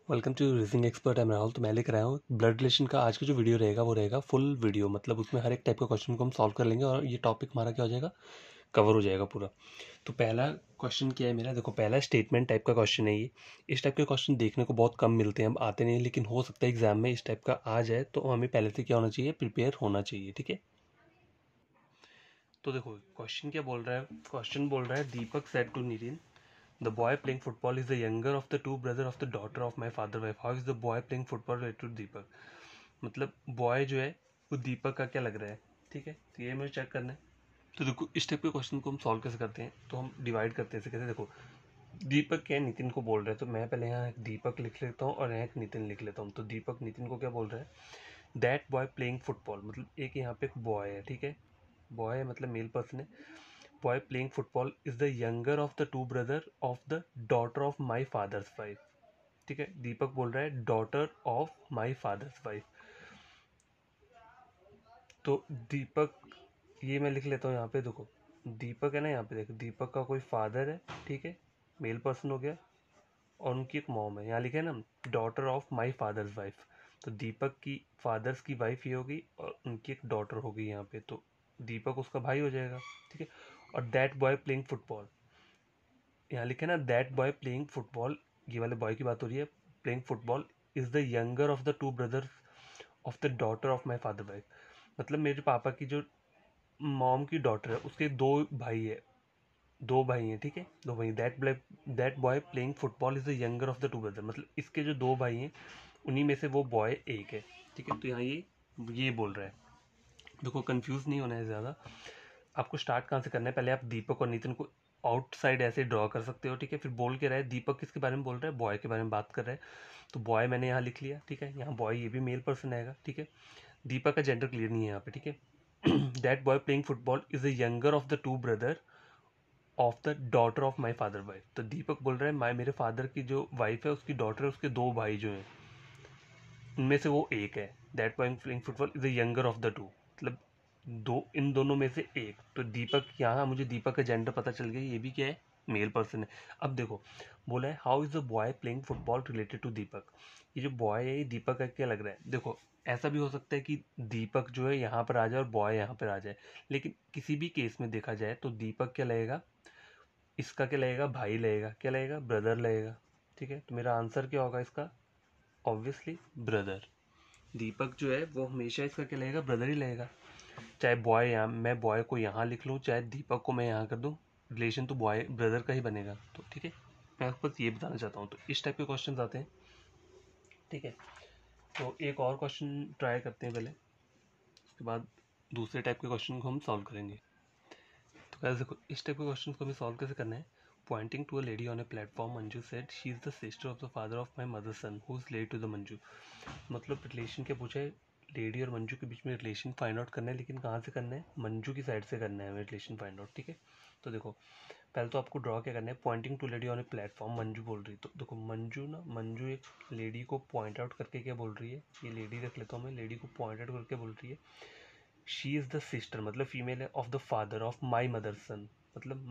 Welcome to reasoning expert. Am Rahul. तो मैं लेकर आया हूँ ब्लड रिलेशन का आज का जो वीडियो रहेगा वो रहेगा फुल वीडियो, मतलब उसमें हर एक टाइप का क्वेश्चन को हम सॉल्व कर लेंगे और ये टॉपिक हमारा क्या हो जाएगा, कवर हो जाएगा पूरा। तो पहला क्वेश्चन क्या है मेरा, देखो पहला स्टेटमेंट टाइप का क्वेश्चन है ये। इस टाइप के क्वेश्चन देखने को बहुत कम मिलते हैं, अब आते नहीं, लेकिन हो सकता है एग्जाम में इस टाइप का आ जाए, तो हमें पहले से क्या होना चाहिए, प्रिपेयर होना चाहिए। ठीक है, तो देखो क्वेश्चन क्या बोल रहा है। क्वेश्चन बोल रहा है Deepak said to Nitin, The boy playing football is the younger of the two brother of the daughter of my father wife. How is the boy playing football related to दीपक? मतलब बॉय जो है वो दीपक का क्या लग रहा है। ठीक है, तो ये मुझे चेक करना है। तो देखो इस टाइप के क्वेश्चन को हम सॉल्व कैसे करते हैं, तो हम डिवाइड करते हैं। कैसे, देखो दीपक क्या है, नितिन को बोल रहा है, तो मैं पहले यहाँ एक दीपक लिख लेता हूँ और यहाँ एक नितिन लिख लेता हूँ। तो दीपक नितिन को क्या बोल रहा है, दैट बॉय प्लेइंग फुटबॉल, मतलब एक यहाँ पे एक बॉय है। ठीक है, बॉय है मतलब मेल पर्सन है। Boy playing football is the younger of the two brother of the daughter of my father's wife. ठीक है, दीपक बोल रहा है daughter of my father's wife. तो दीपक, ये मैं लिख लेता हूँ यहाँ पे। देखो दीपक है ना, यहाँ पे देखो दीपक का कोई फादर है, ठीक है, मेल पर्सन हो गया, और उनकी एक मॉम है। यहाँ लिखे है ना daughter of my father's wife, तो दीपक की फादर्स की वाइफ ये होगी और उनकी एक डॉटर होगी यहाँ पे, तो दीपक उसका भाई हो जाएगा। ठीक है, और दैट बॉय प्लेइंग फुटबॉल, यहाँ लिखे ना दैट बॉय प्लेइंग फुटबॉल, ये वाले बॉय की बात हो रही है। Playing football is the younger of the two brothers of the daughter of my father wife, मतलब मेरे पापा की जो मॉम की डॉटर है उसके दो भाई है, दो भाई हैं। ठीक है, दो भाई। That boy playing football is the younger of the two brother, मतलब इसके जो दो भाई हैं उन्हीं में से वो बॉय एक है। ठीक है, तो यहाँ ये बोल रहा है। देखो कंफ्यूज नहीं होना है ज़्यादा, आपको स्टार्ट कहाँ से करना है, पहले आप दीपक और नितिन को आउटसाइड ऐसे ड्रॉ कर सकते हो। ठीक है, फिर बोल के रहा है दीपक किसके बारे में बोल रहा है, बॉय के बारे में बात कर रहा है, तो बॉय मैंने यहाँ लिख लिया। ठीक है, यहाँ बॉय ये भी मेल पर्सन आएगा। ठीक है, दीपक का जेंडर क्लियर नहीं है यहाँ पे। ठीक है, that boy playing football is the younger of the two brother of the daughter of my father wife. तो दीपक बोल रहा है मेरे फादर की जो वाइफ है उसकी डॉटर है, उसके दो भाई जो हैं उनमें से वो एक है। That boy playing football is the younger of the two, मतलब दो, इन दोनों में से एक। तो दीपक, यहाँ मुझे दीपक का जेंडर पता चल गया, ये भी क्या है, मेल पर्सन है। अब देखो बोला है how is the boy playing football related to Deepak, ये जो बॉय है ये दीपक का क्या लग रहा है। देखो ऐसा भी हो सकता है कि दीपक जो है यहाँ पर आ जाए और बॉय यहाँ पर आ जाए, लेकिन किसी भी केस में देखा जाए तो दीपक क्या लगेगा, इसका क्या लगेगा, भाई लगेगा, क्या लगेगा, ब्रदर लगेगा। ठीक है, तो मेरा आंसर क्या होगा इसका, ऑब्वियसली ब्रदर। दीपक जो है वो हमेशा इसका क्या लगेगा, ब्रदर ही लगेगा। चाहे बॉय, यहाँ मैं बॉय को यहाँ लिख लूँ, चाहे दीपक को मैं यहाँ कर दूँ, रिलेशन तो बॉय ब्रदर का ही बनेगा। तो ठीक है, मैं आपको बस ये बताना चाहता हूँ। तो इस टाइप के क्वेश्चन आते हैं। ठीक है, तो एक और क्वेश्चन ट्राई करते हैं पहले, उसके बाद दूसरे टाइप के क्वेश्चन को हम सॉल्व करेंगे। तो कैसे, देखो इस टाइप के क्वेश्चन को हमें सॉल्व कैसे करना है। Pointing to a lady on a platform, Manju said she is the sister of the father of my mother son who is related to the Manju. मतलब रिलेशन क्या पूछा है, लेडी और मंजू के बीच में रिलेशन फाइंड आउट करना है, लेकिन कहाँ से करना है, मंजू की साइड से करना है हमें रिलेशन फाइंड आउट। ठीक है, तो देखो पहले तो आपको ड्रॉ क्या करना है, pointing to lady on a platform, Manju बोल रही है। तो देखो मंजू एक लेडी को पॉइंट आउट करके क्या बोल रही है, ये लेडी रख लेता हूँ मैं, लेडी को पॉइंट आउट करके बोल रही है शी इज़ द सिस्टर, मतलब फीमेल है, of the father of my mother सन, मतलब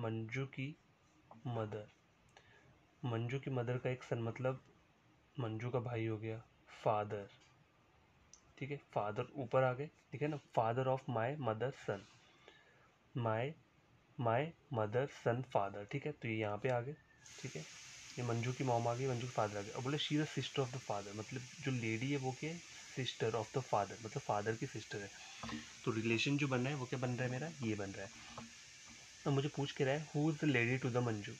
मदर मंजू की मदर का एक सन, मतलब मंजू का भाई हो गया, फादर। ठीक है, फादर ऊपर आ गए, ठीक है ना, father of my mother sun, my my mother sun father. ठीक है, तो ये यहाँ पे आ गए। ठीक है, ये मंजू की मॉम आ गई, मंजू के फादर आ गए। अब बोले she is the sister of the father, मतलब जो लेडी है वो क्या है, सिस्टर ऑफ द फादर, मतलब फादर की सिस्टर है। तो रिलेशन जो बन रहा है वो क्या बन रहा है मेरा, ये बन रहा है। अब मुझे पूछ के रहा है who is the lady to the Manju,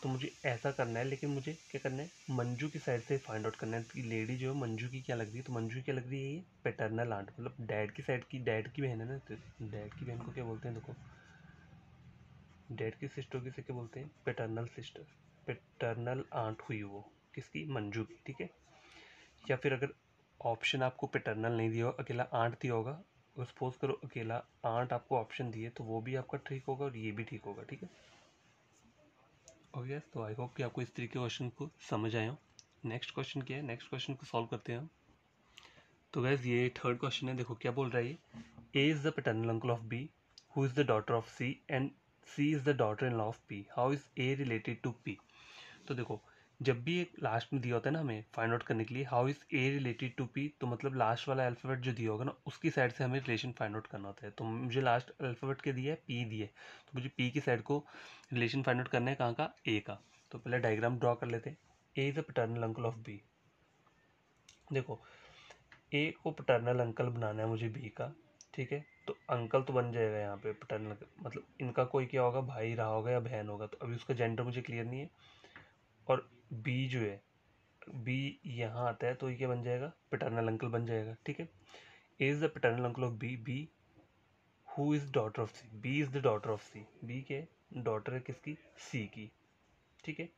तो मुझे ऐसा करना है, लेकिन मुझे क्या करना है, मंजू की साइड से फाइंड आउट करना है कि लेडी जो है मंजू की क्या लग रही है। तो मंजू की क्या लग रही है, ये पैटर्नल आंट, मतलब डैड की साइड की, डैड की बहन है ना, तो डैड की बहन को क्या बोलते हैं, देखो डैड की सिस्टर की से क्या बोलते हैं, पैटर्नल सिस्टर, पैटर्नल आंट हुई वो, किसकी, मंजू की। ठीक है, या फिर अगर ऑप्शन आपको पैटर्नल नहीं दिया हो, अकेला आंट दिया होगा, अगर सपोज करो अकेला आंट आपको ऑप्शन दिए, तो वो भी आपका ठीक होगा और ये भी ठीक होगा। ठीक है, ओके, तो आई होप कि आपको इस तरीके के क्वेश्चन को समझ आए हो। नेक्स्ट क्वेश्चन क्या है, नेक्स्ट क्वेश्चन को सॉल्व करते हैं हम। तो गैस ये थर्ड क्वेश्चन है, देखो क्या बोल रहा है ये, A is the paternal uncle of B who is the daughter of C and C is the daughter in law of P, how is A related to P. तो देखो जब भी एक लास्ट में दिया होता है ना हमें फाइंड आउट करने के लिए how is A related to P, तो मतलब लास्ट वाला अल्फाबेट जो दिया होगा ना उसकी साइड से हमें रिलेशन फाइंड आउट करना होता है। तो मुझे लास्ट अल्फाबेट के दिया है पी दिए, तो मुझे पी की साइड को रिलेशन फाइंड आउट करना है कहाँ का, ए का। तो पहले डायग्राम ड्रॉ कर लेते हैं। A is a paternal uncle of B. देखो ए को पैटर्नल अंकल बनाना है मुझे बी का, ठीक है। तो अंकल तो बन जाएगा यहाँ पे पैटर्नल, मतलब इनका कोई क्या होगा, भाई रहा होगा या बहन होगा। तो अभी उसका जेंडर मुझे क्लियर नहीं है। और बी जो है, बी यहाँ आता है तो ये क्या बन जाएगा, पैटर्नल अंकल बन जाएगा, ठीक है। A is the paternal uncle of B. B who is daughter of C, B is the daughter of C. B के डॉटर है किसकी, सी की, ठीक है।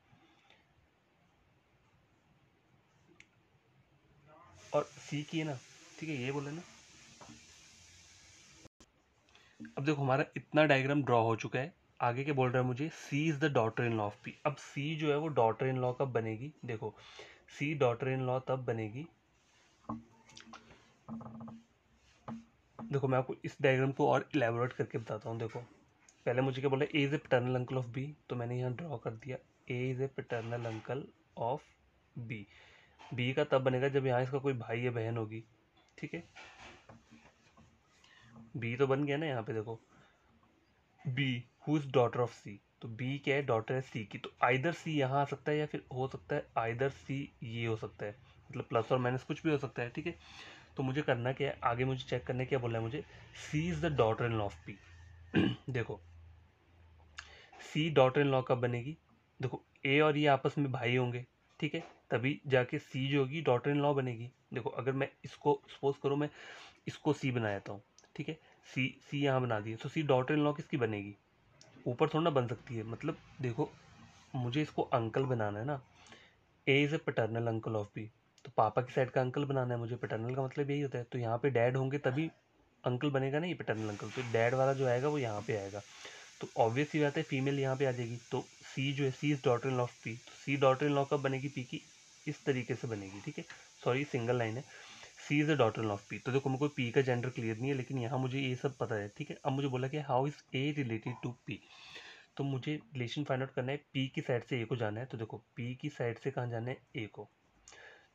और सी की है ना, ठीक है, ये बोले ना। अब देखो हमारा इतना डायग्राम ड्रॉ हो चुका है। आगे क्या बोल रहा है मुझे, C is the daughter in law of P. अब सी जो है वो डॉटर इन लॉ कब बनेगी, देखो सी डॉटर इन लॉ तब बनेगी, देखो मैं आपको इस डायग्राम को और इलेबोरेट करके बताता हूँ। देखो पहले मुझे क्या बोला, A is a paternal uncle of B, तो मैंने यहाँ ड्रॉ कर दिया A is a paternal uncle of B. B का तब बनेगा जब यहाँ इसका कोई भाई या बहन होगी, ठीक है। बी तो बन गया ना यहाँ पे, देखो B who is daughter of C, तो बी क्या है, डॉटर है सी की। तो आइदर सी यहाँ आ सकता है या फिर हो सकता है आइदर सी ये हो सकता है, मतलब प्लस और माइनस कुछ भी हो सकता है, ठीक है। तो मुझे करना क्या है, आगे मुझे चेक करने क्या बोला है मुझे, C is the daughter in law of P. देखो सी डॉटर इन लॉ कब बनेगी, देखो ए और ये आपस में भाई होंगे, ठीक है, तभी जाके सी जो होगी डॉटर इन लॉ बनेगी। देखो अगर मैं इसको सपोज करो, मैं इसको सी बनाता हूँ, ठीक है, सी सी यहाँ बना दिया, तो सी डॉटर इन लॉ किसकी बनेगी, ऊपर थोड़ा ना बन सकती है। मतलब देखो मुझे इसको अंकल बनाना है ना, A is a paternal uncle of B, तो पापा की साइड का अंकल बनाना है मुझे। पैटर्नल का मतलब यही होता है, तो यहाँ पे डैड होंगे तभी अंकल बनेगा ना ये पैटर्नल अंकल। तो डैड वाला जो आएगा वो यहाँ पे आएगा, तो ऑब्वियस ही बात है फीमेल यहाँ पे आ जाएगी। तो सी जो है, C is daughter in law of P, तो सी डॉटर इन लॉ कब बनेगी, पी की, इस तरीके से बनेगी, ठीक है। सॉरी सिंगल लाइन है, C is the daughter in law of P. तो देखो मेरे को पी का जेंडर क्लियर नहीं है, लेकिन यहाँ मुझे ये सब पता है, ठीक है। अब मुझे बोला कि how is A related to P, तो मुझे रिलेशन फाइंड आउट करना है पी की साइड से ए को जाना है। तो देखो पी की साइड से कहाँ जाना है, ए को।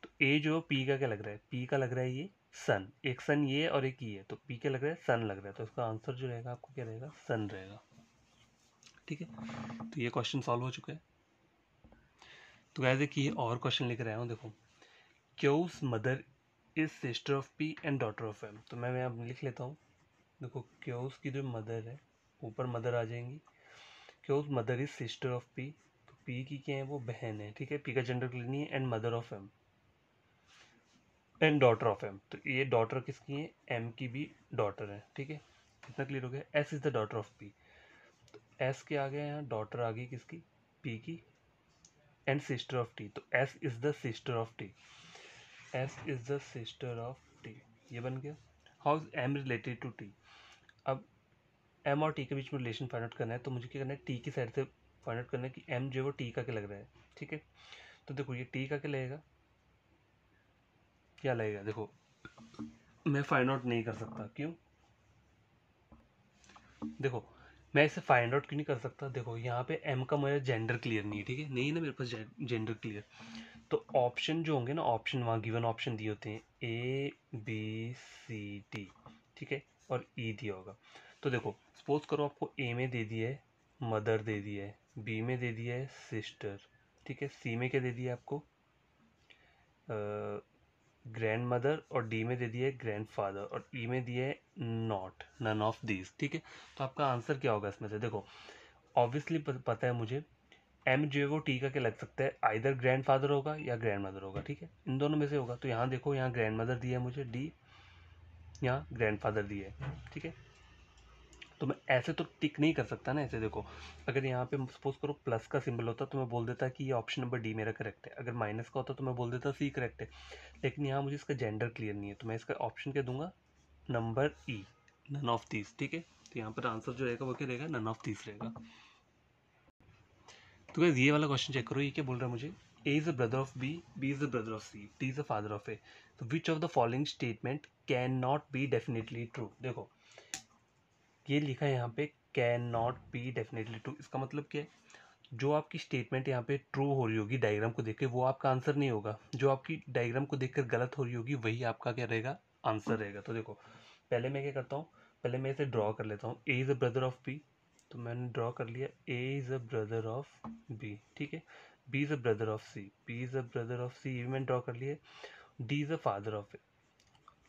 तो ए जो पी का क्या लग रहा है, पी का लग रहा है ये सन, एक सन ये और एक ये है, तो पी क्या लग रहा है, सन लग रहा है। तो इसका आंसर जो रहेगा आपको क्या रहेगा, सन रहेगा, ठीक है। तो ये क्वेश्चन सॉल्व हो चुका है। तो गाइस देखिए और क्वेश्चन लेकर आया हूँ। देखो Q's mother is sister of P and daughter of M. तो मैं अब लिख लेता हूँ। देखो क्यूज की जो मदर है, ऊपर मदर आ जाएंगी। Q's mother is sister of P, तो पी की क्या है, वो बहन है, ठीक है। पी का जेंडर क्लियर नहीं है। And mother of M and daughter of M, तो ये डॉटर किसकी है, एम की भी डॉटर है, ठीक है। कितना क्लियर हो गया। S is the daughter of P, तो एस के आ गया यहाँ, डॉटर आ गई किसकी, पी की, एंड सिस्टर ऑफ टी, तो S is the sister of T, S is the sister of T, ये बन गया। How is M related to T, अब एम और टी के बीच में रिलेशन फाइंड आउट करना है, तो मुझे क्या करना है, टी की साइड से फाइंड आउट करना है कि एम जो है वो टी का क्या लग रहा है, ठीक है। तो देखो ये टी का क्या लगेगा, क्या लगेगा, देखो मैं फाइंड आउट नहीं कर सकता, क्यों, देखो मैं इसे फाइंड आउट क्यों नहीं कर सकता, देखो यहाँ पे एम का मुझे जेंडर क्लियर नहीं है, ठीक है, नहीं है ना मेरे पास जेंडर क्लियर। तो ऑप्शन जो होंगे ना, ऑप्शन वहाँ गिवन ऑप्शन दिए होते हैं ए बी सी डी, ठीक है, और ई दिया होगा। तो देखो सपोज करो आपको ए में दे दिया है मदर, दे दिया है बी में दे दिया है सिस्टर, ठीक है, सी में क्या दे दिया है आपको ग्रैंड मदर, और डी में दे दिया है ग्रैंड फादर, और ई में दिया है नॉट, नन ऑफ दीज, ठीक है। तो आपका आंसर क्या होगा इसमें से, देखो ऑब्वियसली पता है मुझे एम जो है वो टी का क्या लग सकता है, आइदर ग्रैंड फादर होगा या ग्रैंड मदर होगा, ठीक है, इन दोनों में से होगा। तो यहाँ देखो यहाँ ग्रैंड मदर दिया है मुझे डी, यहाँ ग्रैंड फादर दिया है, ठीक है। तो मैं ऐसे तो टिक नहीं कर सकता ना, ऐसे देखो अगर यहाँ पे सपोज करो प्लस का सिंबल होता तो मैं बोल देता कि ये ऑप्शन नंबर डी मेरा करेक्ट है, अगर माइनस का होता तो मैं बोल देता सी करेक्ट है। लेकिन यहाँ मुझे इसका जेंडर क्लियर नहीं है, तो मैं इसका ऑप्शन क्या दूंगा, number E, none of these, ठीक है। तो यहाँ पर आंसर जो रहेगा वो क्या रहेगा, नन ऑफ दीज रहेगा। तो गाइस ये वाला क्वेश्चन चेक करो, ये क्या बोल रहा है मुझे, A is the brother of B, B is the brother of C, D is the father of A, तो which of the following statement can not be definitely true. देखो ये लिखा है यहाँ पे can not be definitely true, इसका मतलब क्या है, जो आपकी स्टेटमेंट यहाँ पे ट्रू हो रही होगी डायग्राम को देख के, वो आपका आंसर नहीं होगा। जो आपकी डायग्राम को देखकर गलत हो रही होगी वही आपका क्या रहेगा, आंसर रहेगा। तो देखो पहले मैं क्या करता हूँ, पहले मैं इसे ड्रॉ कर लेता हूँ। A is a brother of B, तो मैंने ड्रॉ कर लिया A is a brother of B, ठीक है। B is a brother of C, B is a brother of C, ये भी मैंने ड्रॉ कर लिया। D is a father of A,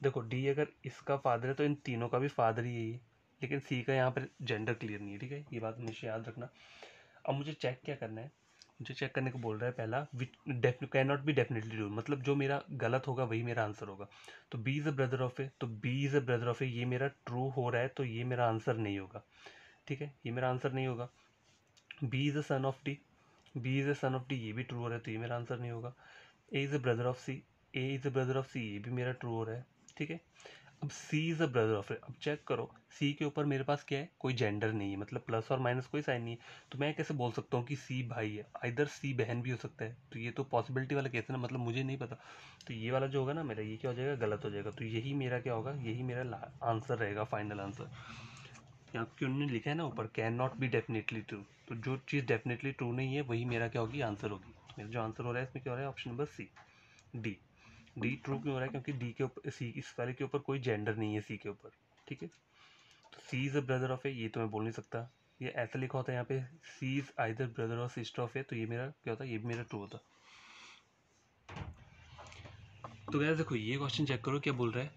देखो डी अगर इसका फादर है तो इन तीनों का भी फादर ही है ये, लेकिन सी का यहाँ पर जेंडर क्लियर नहीं है, ठीक है, ये बात हमेशा याद रखना। अब मुझे चेक क्या करना है, मुझे चेक करने को बोल रहा है पहला, which can not be definitely true, मतलब जो मेरा गलत होगा वही मेरा आंसर होगा। तो B is a brother of A, तो B is a brother of A ये मेरा ट्रू हो रहा है, तो ये मेरा आंसर नहीं होगा, ठीक है, ये मेरा आंसर नहीं होगा। B is a son of D, B is a son of D ये भी ट्रू हो रहा है, तो ये मेरा आंसर नहीं होगा। A is a brother of C, A is a brother of C ये भी मेरा ट्रू हो रहा है, ठीक है। अब सी इज़ अ ब्रदर ऑफ ए, अब चेक करो सी के ऊपर मेरे पास क्या है, कोई जेंडर नहीं है, मतलब प्लस और माइनस कोई साइन नहीं है, तो मैं कैसे बोल सकता हूँ कि सी भाई है, इधर सी बहन भी हो सकता है, तो ये तो पॉसिबिलिटी वाला केस है ना, मतलब मुझे नहीं पता, तो ये वाला जो होगा ना मेरा, ये क्या हो जाएगा, गलत हो जाएगा। तो यही मेरा क्या होगा, यही मेरा आंसर रहेगा, फाइनल आंसर। यहाँ क्यों उन्होंने लिखा है ना ऊपर, can not be definitely true, तो जो चीज़ डेफिनेटली ट्रू नहीं है वही मेरा क्या होगी, आंसर होगी। तो मेरा जो आंसर हो रहा है इसमें क्या हो रहा है, option number C, D. D true क्यों हो रहा है, क्योंकि डी के ऊपर, सी इस वाले के ऊपर कोई जेंडर नहीं है सी के ऊपर, ठीक है। तो C is a brother of A ये तो मैं बोल नहीं सकता, ये ऐसा लिखा होता है यहाँ पे, सी इज़ आइदर ब्रदर और सिस्टर ऑफ ए, तो ये मेरा क्या होता है, ये भी मेरा ट्रू होता। तो गैस देखो ये क्वेश्चन चेक करो क्या बोल रहा है,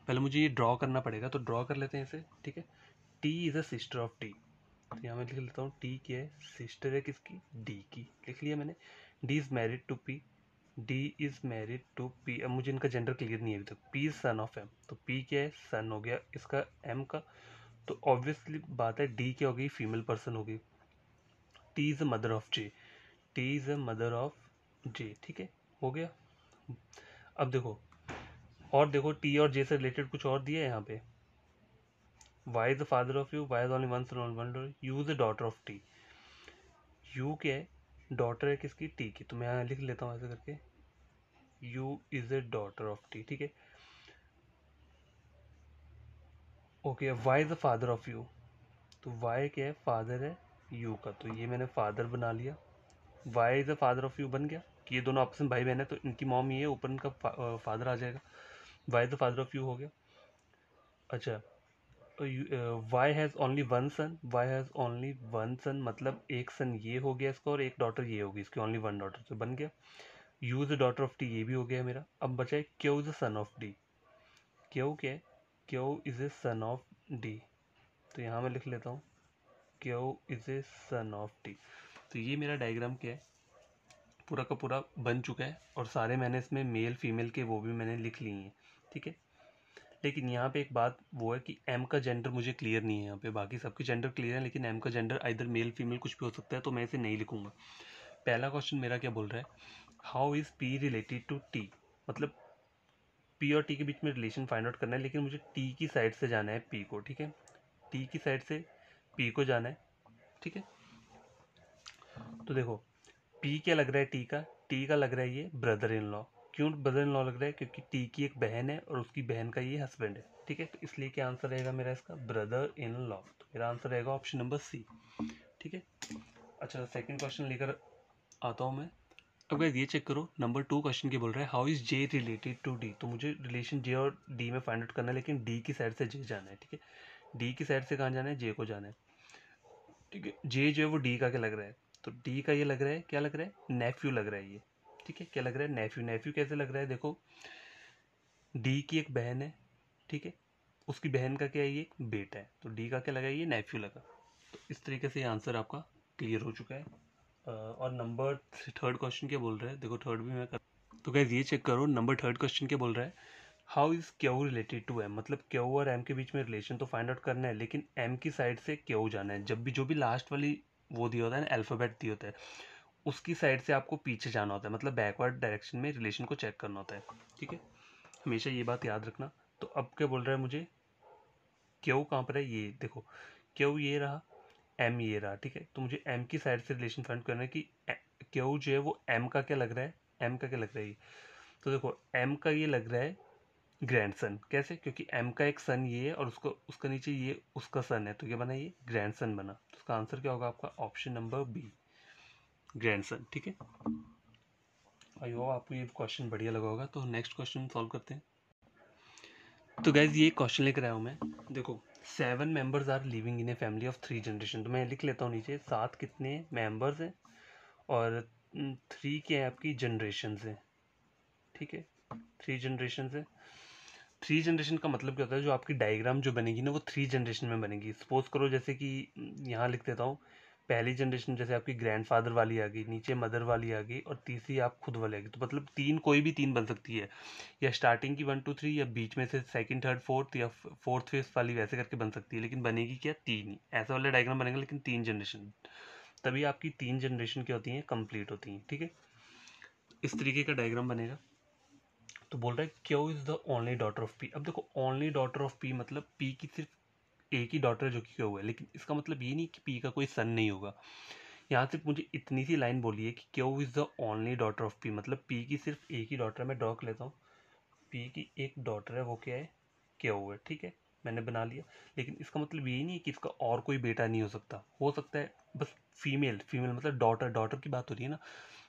पहले मुझे ये ड्रॉ करना पड़ेगा, तो ड्रॉ कर लेते हैं इसे, ठीक है। T is a sister of T, तो यहाँ मैं लिख लेता हूँ टी क्या है, सिस्टर है किसकी, डी की, लिख लिया मैंने। D is married to P, D is married to P, अब मुझे इनका जेंडर क्लियर नहीं है अभी तक। P is son of M, तो पी क्या है, सन हो गया इसका एम का, तो ऑब्वियसली बात है डी क्या हो गई, फीमेल पर्सन हो गई। T is a mother of J, T is a mother of J, ठीक है, हो गया। अब देखो और देखो टी और जे से रिलेटेड कुछ और दिया है यहाँ पे, Y is the father of U, Y is only one son one daughter, U is the daughter of T, U क्या है, डॉटर है किसकी, टी की, तो मैं यहाँ लिख लेता हूँ ऐसे करके, U is a daughter of T, ठीक है। Okay Y is the father of U, तो वाई क्या है, फादर है यू का, तो ये मैंने फादर बना लिया। Y is the father of U बन गया, कि ये दोनों आपस में भाई बहन है, तो इनकी मॉम ये है, ऊपर इनका फादर आ जाएगा, Y is the father of U हो गया। अच्छा Y has only one son, Y has only one son मतलब एक सन ये हो गया इसका, और एक डॉटर ये होगी इसकी, ओनली वन डॉटर, तो बन गया। You is the daughter of T ये भी हो गया मेरा। अब बचा है Q is the son of D, Q क्या है, Q is a son of D, तो यहाँ मैं लिख लेता हूँ Q is a son of D. तो ये मेरा डायग्राम क्या है, पूरा का पूरा बन चुका है, और सारे मैंने इसमें मेल फीमेल के वो भी मैंने लिख लिए हैं, ठीक है। लेकिन यहाँ पे एक बात वो है कि एम का जेंडर मुझे क्लियर नहीं है यहाँ पे, बाकी सबके जेंडर क्लियर है, लेकिन एम का जेंडर आइदर मेल फीमेल कुछ भी हो सकता है, तो मैं इसे नहीं लिखूंगा। पहला क्वेश्चन मेरा क्या बोल रहा है, how is P related to T, मतलब पी और टी के बीच में रिलेशन फाइंड आउट करना है, लेकिन मुझे टी की साइड से जाना है पी को, ठीक है, टी की साइड से पी को जाना है, ठीक है। तो देखो पी क्या लग रहा है, टी का लग रहा है ये ब्रदर इन लॉ, क्यों ब्रदर इन लॉ लग रहा है, क्योंकि टी की एक बहन है और उसकी बहन का ये हस्बैंड है, ठीक है, तो इसलिए क्या आंसर रहेगा मेरा इसका, ब्रदर इन लॉ, तो मेरा आंसर रहेगा ऑप्शन नंबर सी, ठीक है। अच्छा सेकंड क्वेश्चन लेकर आता हूँ मैं। अब गाइस ये चेक करो, नंबर 2 क्वेश्चन के बोल रहा है how is J related to D, तो मुझे रिलेशन जे और डी में फाइंड आउट करना है, लेकिन डी की साइड से जे जाना है, ठीक है, डी की साइड से कहाँ जाना है, जे को जाना है, ठीक है। जे जो है वो डी का क्या लग रहा है, तो डी का ये लग रहा है, क्या लग रहा है, नेफ्यू लग रहा है ये, ठीक है, क्या लग रहा है, नेफ्यू। नेफ्यू कैसे लग रहा है, देखो डी की एक बहन है, ठीक है, उसकी बहन का क्या है, ये एक बेटा है, तो डी का क्या लगा, ये नेफ्यू लगा। तो इस तरीके से ये आंसर आपका क्लियर हो चुका है। और नंबर थर्ड क्वेश्चन क्या बोल रहा है, देखो थर्ड भी मैं कर, तो गाइस ये चेक करो, नंबर थर्ड क्वेश्चन क्या बोल रहा है, how is Q related to M, मतलब क्यू और एम के बीच में रिलेशन तो फाइंड आउट करना है, लेकिन एम की साइड से क्यू जाना है, जब भी जो भी लास्ट वाली वो दिया होता है ना, अल्फाबेट दिया होता है, उसकी साइड से आपको पीछे जाना होता है, मतलब बैकवर्ड डायरेक्शन में रिलेशन को चेक करना होता है, ठीक है, हमेशा ये बात याद रखना। तो अब क्या बोल रहा है मुझे, क्यू कहाँ पर है, ये देखो क्यू ये रहा, एम ये रहा, ठीक है, तो मुझे एम की साइड से रिलेशन फाइंड करना है कि क्यू जो है वो एम का क्या लग रहा है, एम का क्या लग रहा है ये, तो देखो एम का ये लग रहा है ग्रैंडसन, कैसे, क्योंकि एम का एक सन ये है और उसको उसका नीचे ये उसका सन है, तो क्या बना, ये ग्रैंडसन बना, तो उसका आंसर क्या होगा आपका, ऑप्शन नंबर बी, ग्रैंडसन, ठीक है। आई होप आपको ये क्वेश्चन बढ़िया लगा होगा। तो नेक्स्ट क्वेश्चन सॉल्व करते हैं। तो गाइज ये क्वेश्चन लेकर आया हूँ मैं। देखो 7 members are living in a family of 3 generation. तो मैं लिख लेता हूँ नीचे 7 कितने मेंबर्स हैं और 3 के आपकी जनरेशन है, ठीक है। 3 जनरेशन है। 3 जनरेशन का मतलब क्या होता है, जो आपकी डायग्राम जो बनेगी ना वो 3 जनरेशन में बनेगी। सपोज करो जैसे कि यहाँ लिख देता हूँ, पहली जनरेशन जैसे आपकी ग्रैंडफादर वाली आ गई, नीचे मदर वाली आ गई और तीसरी आप खुद वाली आ गई। तो मतलब तीन, कोई भी तीन बन सकती है, या स्टार्टिंग की 1 2 3, या बीच में से सेकंड थर्ड फोर्थ, या फोर्थ फिफ्थ वाली वैसे करके बन सकती है। लेकिन बनेगी क्या, तीन ही। ऐसा वाला डायग्राम बनेगा लेकिन 3 जनरेशन, तभी आपकी 3 जनरेशन क्या होती हैं, कंप्लीट होती हैं, ठीक है। इस तरीके का डायग्राम बनेगा। तो बोल रहा है Q is the only daughter of P. अब देखो ओनली डॉटर ऑफ पी मतलब पी की सिर्फ एक ही डॉटर है जो कि क्यू है, लेकिन इसका मतलब ये नहीं कि पी का कोई सन नहीं होगा। यहाँ सिर्फ मुझे इतनी सी लाइन बोली है कि Q is the only daughter of P, मतलब पी की सिर्फ एक ही डॉटर है। मैं ड्रॉ कर लेता हूँ, पी की एक डॉटर है, वो क्या है, क्यू है, ठीक है। मैंने बना लिया। लेकिन इसका मतलब ये नहीं है कि इसका और कोई बेटा नहीं हो सकता है बस फीमेल। फीमेल मतलब डॉटर, डॉटर की बात हो रही है ना।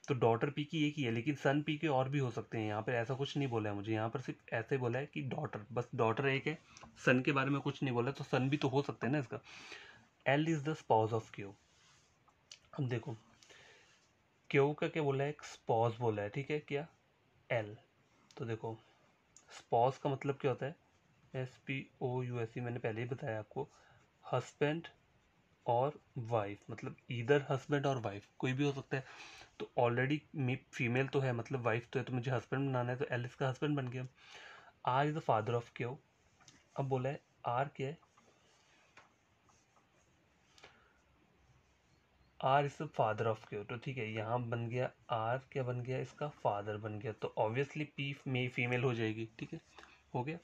तो डॉटर पी की एक ही है, लेकिन सन पी के और भी हो सकते हैं। यहाँ पर ऐसा कुछ नहीं बोला है मुझे, यहाँ पर सिर्फ ऐसे बोला है कि डॉटर, बस डॉटर एक है। सन के बारे में कुछ नहीं बोला, तो सन भी तो हो सकते हैं ना इसका। L is the spouse of Q. अब देखो क्यू का क्या बोला है, एक स्पाउस बोला है, ठीक है, क्या, एल। तो देखो स्पाउस का मतलब क्या होता है, SPOUSE, मैंने पहले ही बताया आपको, हस्बैंड और वाइफ, मतलब इधर हस्बैंड और वाइफ कोई भी हो सकता है। तो ऑलरेडी फीमेल तो है, मतलब वाइफ तो है, तो मुझे हस्बैंड बनाना है, तो एल इसका हस्बैंड बन गया। R is the father of Q. अब बोला है आर क्या है, R is the father of Q. तो ठीक है, यहाँ बन गया आर क्या बन गया, इसका फादर बन गया। तो ऑब्वियसली पी में फीमेल हो जाएगी, ठीक है, हो गया।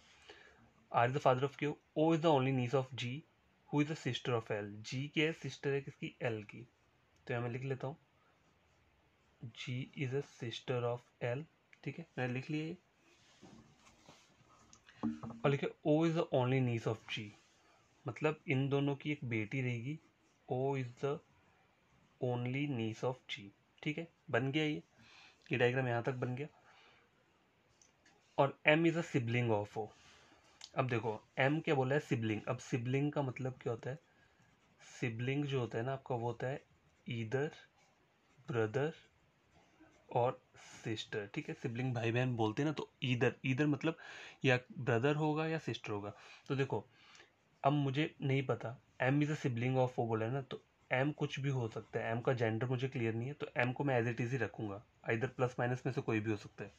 R is the father of Q. O is the only niece of G, who is the sister of L. G क्या है, सिस्टर है किसकी, एल की। तो यहाँ मैं लिख लेता हूँ G is a sister of L, ठीक है, मैंने लिख लिया ये। और लिखे O is the only niece of G, मतलब इन दोनों की एक बेटी रहेगी। O is the only niece of G, ठीक है, बन गया ये डायग्राम यहाँ तक बन गया। और M is a sibling of O. अब देखो एम क्या बोला है, सिबलिंग। अब सिबलिंग का मतलब क्या होता है, सिबलिंग जो होता है ना आपका, वो होता है ईदर ब्रदर और सिस्टर, ठीक है। सिबलिंग भाई बहन बोलते हैं ना, तो ईदर, ईदर मतलब या ब्रदर होगा या सिस्टर होगा। तो देखो अब मुझे नहीं पता, M is a sibling of वो बोला है ना, तो एम कुछ भी हो सकता है। एम का जेंडर मुझे क्लियर नहीं है, तो एम को मैं एज इट इज ही रखूंगा, इधर प्लस माइनस में से कोई भी हो सकता है।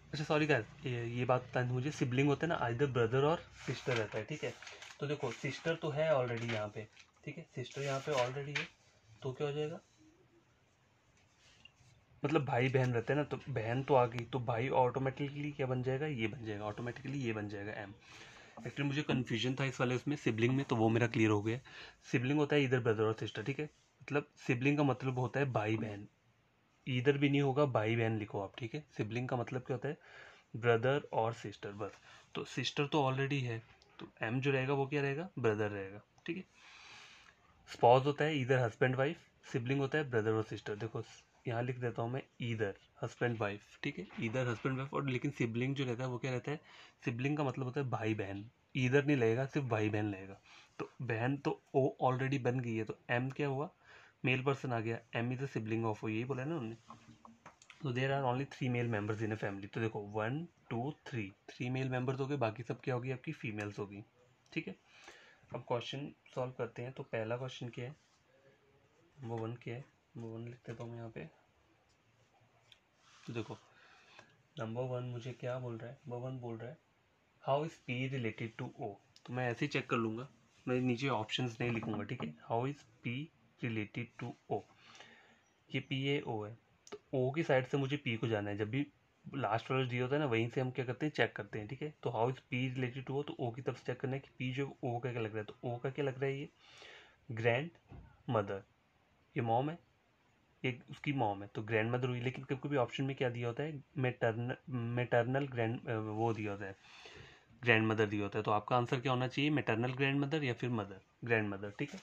अच्छा सॉरी गाइस, ये बात बतानी मुझे, सिबलिंग होता है ना, इधर ब्रदर और सिस्टर रहता है, ठीक है। तो देखो सिस्टर तो है ऑलरेडी यहाँ पे, ठीक है, सिस्टर यहाँ पे ऑलरेडी है, तो क्या हो जाएगा, मतलब भाई बहन रहते हैं ना, तो बहन तो आ गई, तो भाई ऑटोमेटिकली क्या बन जाएगा, ये बन जाएगा, ऑटोमेटिकली ये बन जाएगा एम। एक्चुअली मुझे कन्फ्यूजन था इस वाले उसमें सिबलिंग में, तो वो मेरा क्लियर हो गया। सिबलिंग होता है इधर ब्रदर और सिस्टर, ठीक है। मतलब सिबलिंग का मतलब होता है भाई बहन, इधर भी नहीं होगा, भाई बहन लिखो आप, ठीक है। सिबलिंग का मतलब क्या होता है, ब्रदर और सिस्टर, बस। तो सिस्टर तो ऑलरेडी है, तो एम जो रहेगा वो क्या रहेगा, ब्रदर रहेगा, ठीक है। स्पाउस होता है इधर हस्बैंड वाइफ, सिबलिंग होता है ब्रदर और सिस्टर। देखो यहाँ लिख देता हूँ मैं इधर हस्बैंड वाइफ, ठीक है, इधर हस्बैंड वाइफ। और लेकिन सिबलिंग जो रहता है वो क्या रहता है, सिबलिंग का मतलब होता है भाई बहन, इधर नहीं लगेगा, सिर्फ भाई बहन लगेगा। तो बहन तो ओ ऑलरेडी बन गई है, तो एम क्या हुआ, मेल पर्सन आ गया, M is the sibling of O, यही बोला है ना उन्होंने। तो there are only 3 male members in a family. तो देखो 1 2 3, 3 मेल मेंबर्स हो गए, बाकी सब क्या होगी, आपकी फीमेल्स होगी, ठीक है। अब क्वेश्चन सॉल्व करते हैं। तो पहला क्वेश्चन क्या है, नंबर 1 क्या है, नंबर 1 लिख देता हूँ मैं यहाँ पे। तो देखो नंबर 1 मुझे क्या बोल रहा है, नंबर 1 बोल रहा है how is P related to O. तो मैं ऐसे ही चेक कर लूँगा, मैं नीचे ऑप्शंस नहीं लिखूंगा, ठीक है। How is P related to O, ये पी है ओ है, तो ओ की साइड से मुझे पी को जाना है। जब भी लास्ट वाला दिया होता है ना, वहीं से हम क्या करते हैं, चेक करते हैं, ठीक है। तो how is P related to O, तो ओ की तरफ से चेक करना है कि पी जो ओ का क्या लग रहा है। तो ओ का क्या लग रहा है, ये ग्रैंड मदर, ये मॉम है, एक उसकी मॉम है, तो ग्रैंड मदर हुई। लेकिन कभी कभी ऑप्शन में क्या दिया होता है, मेटर्नल ग्रैंड वो दिया होता है, ग्रैंड मदर दिया होता है। तो आपका आंसर क्या होना चाहिए, मेटर्नल ग्रैंड मदर या फिर मदर ग्रैंड मदर, ठीक है।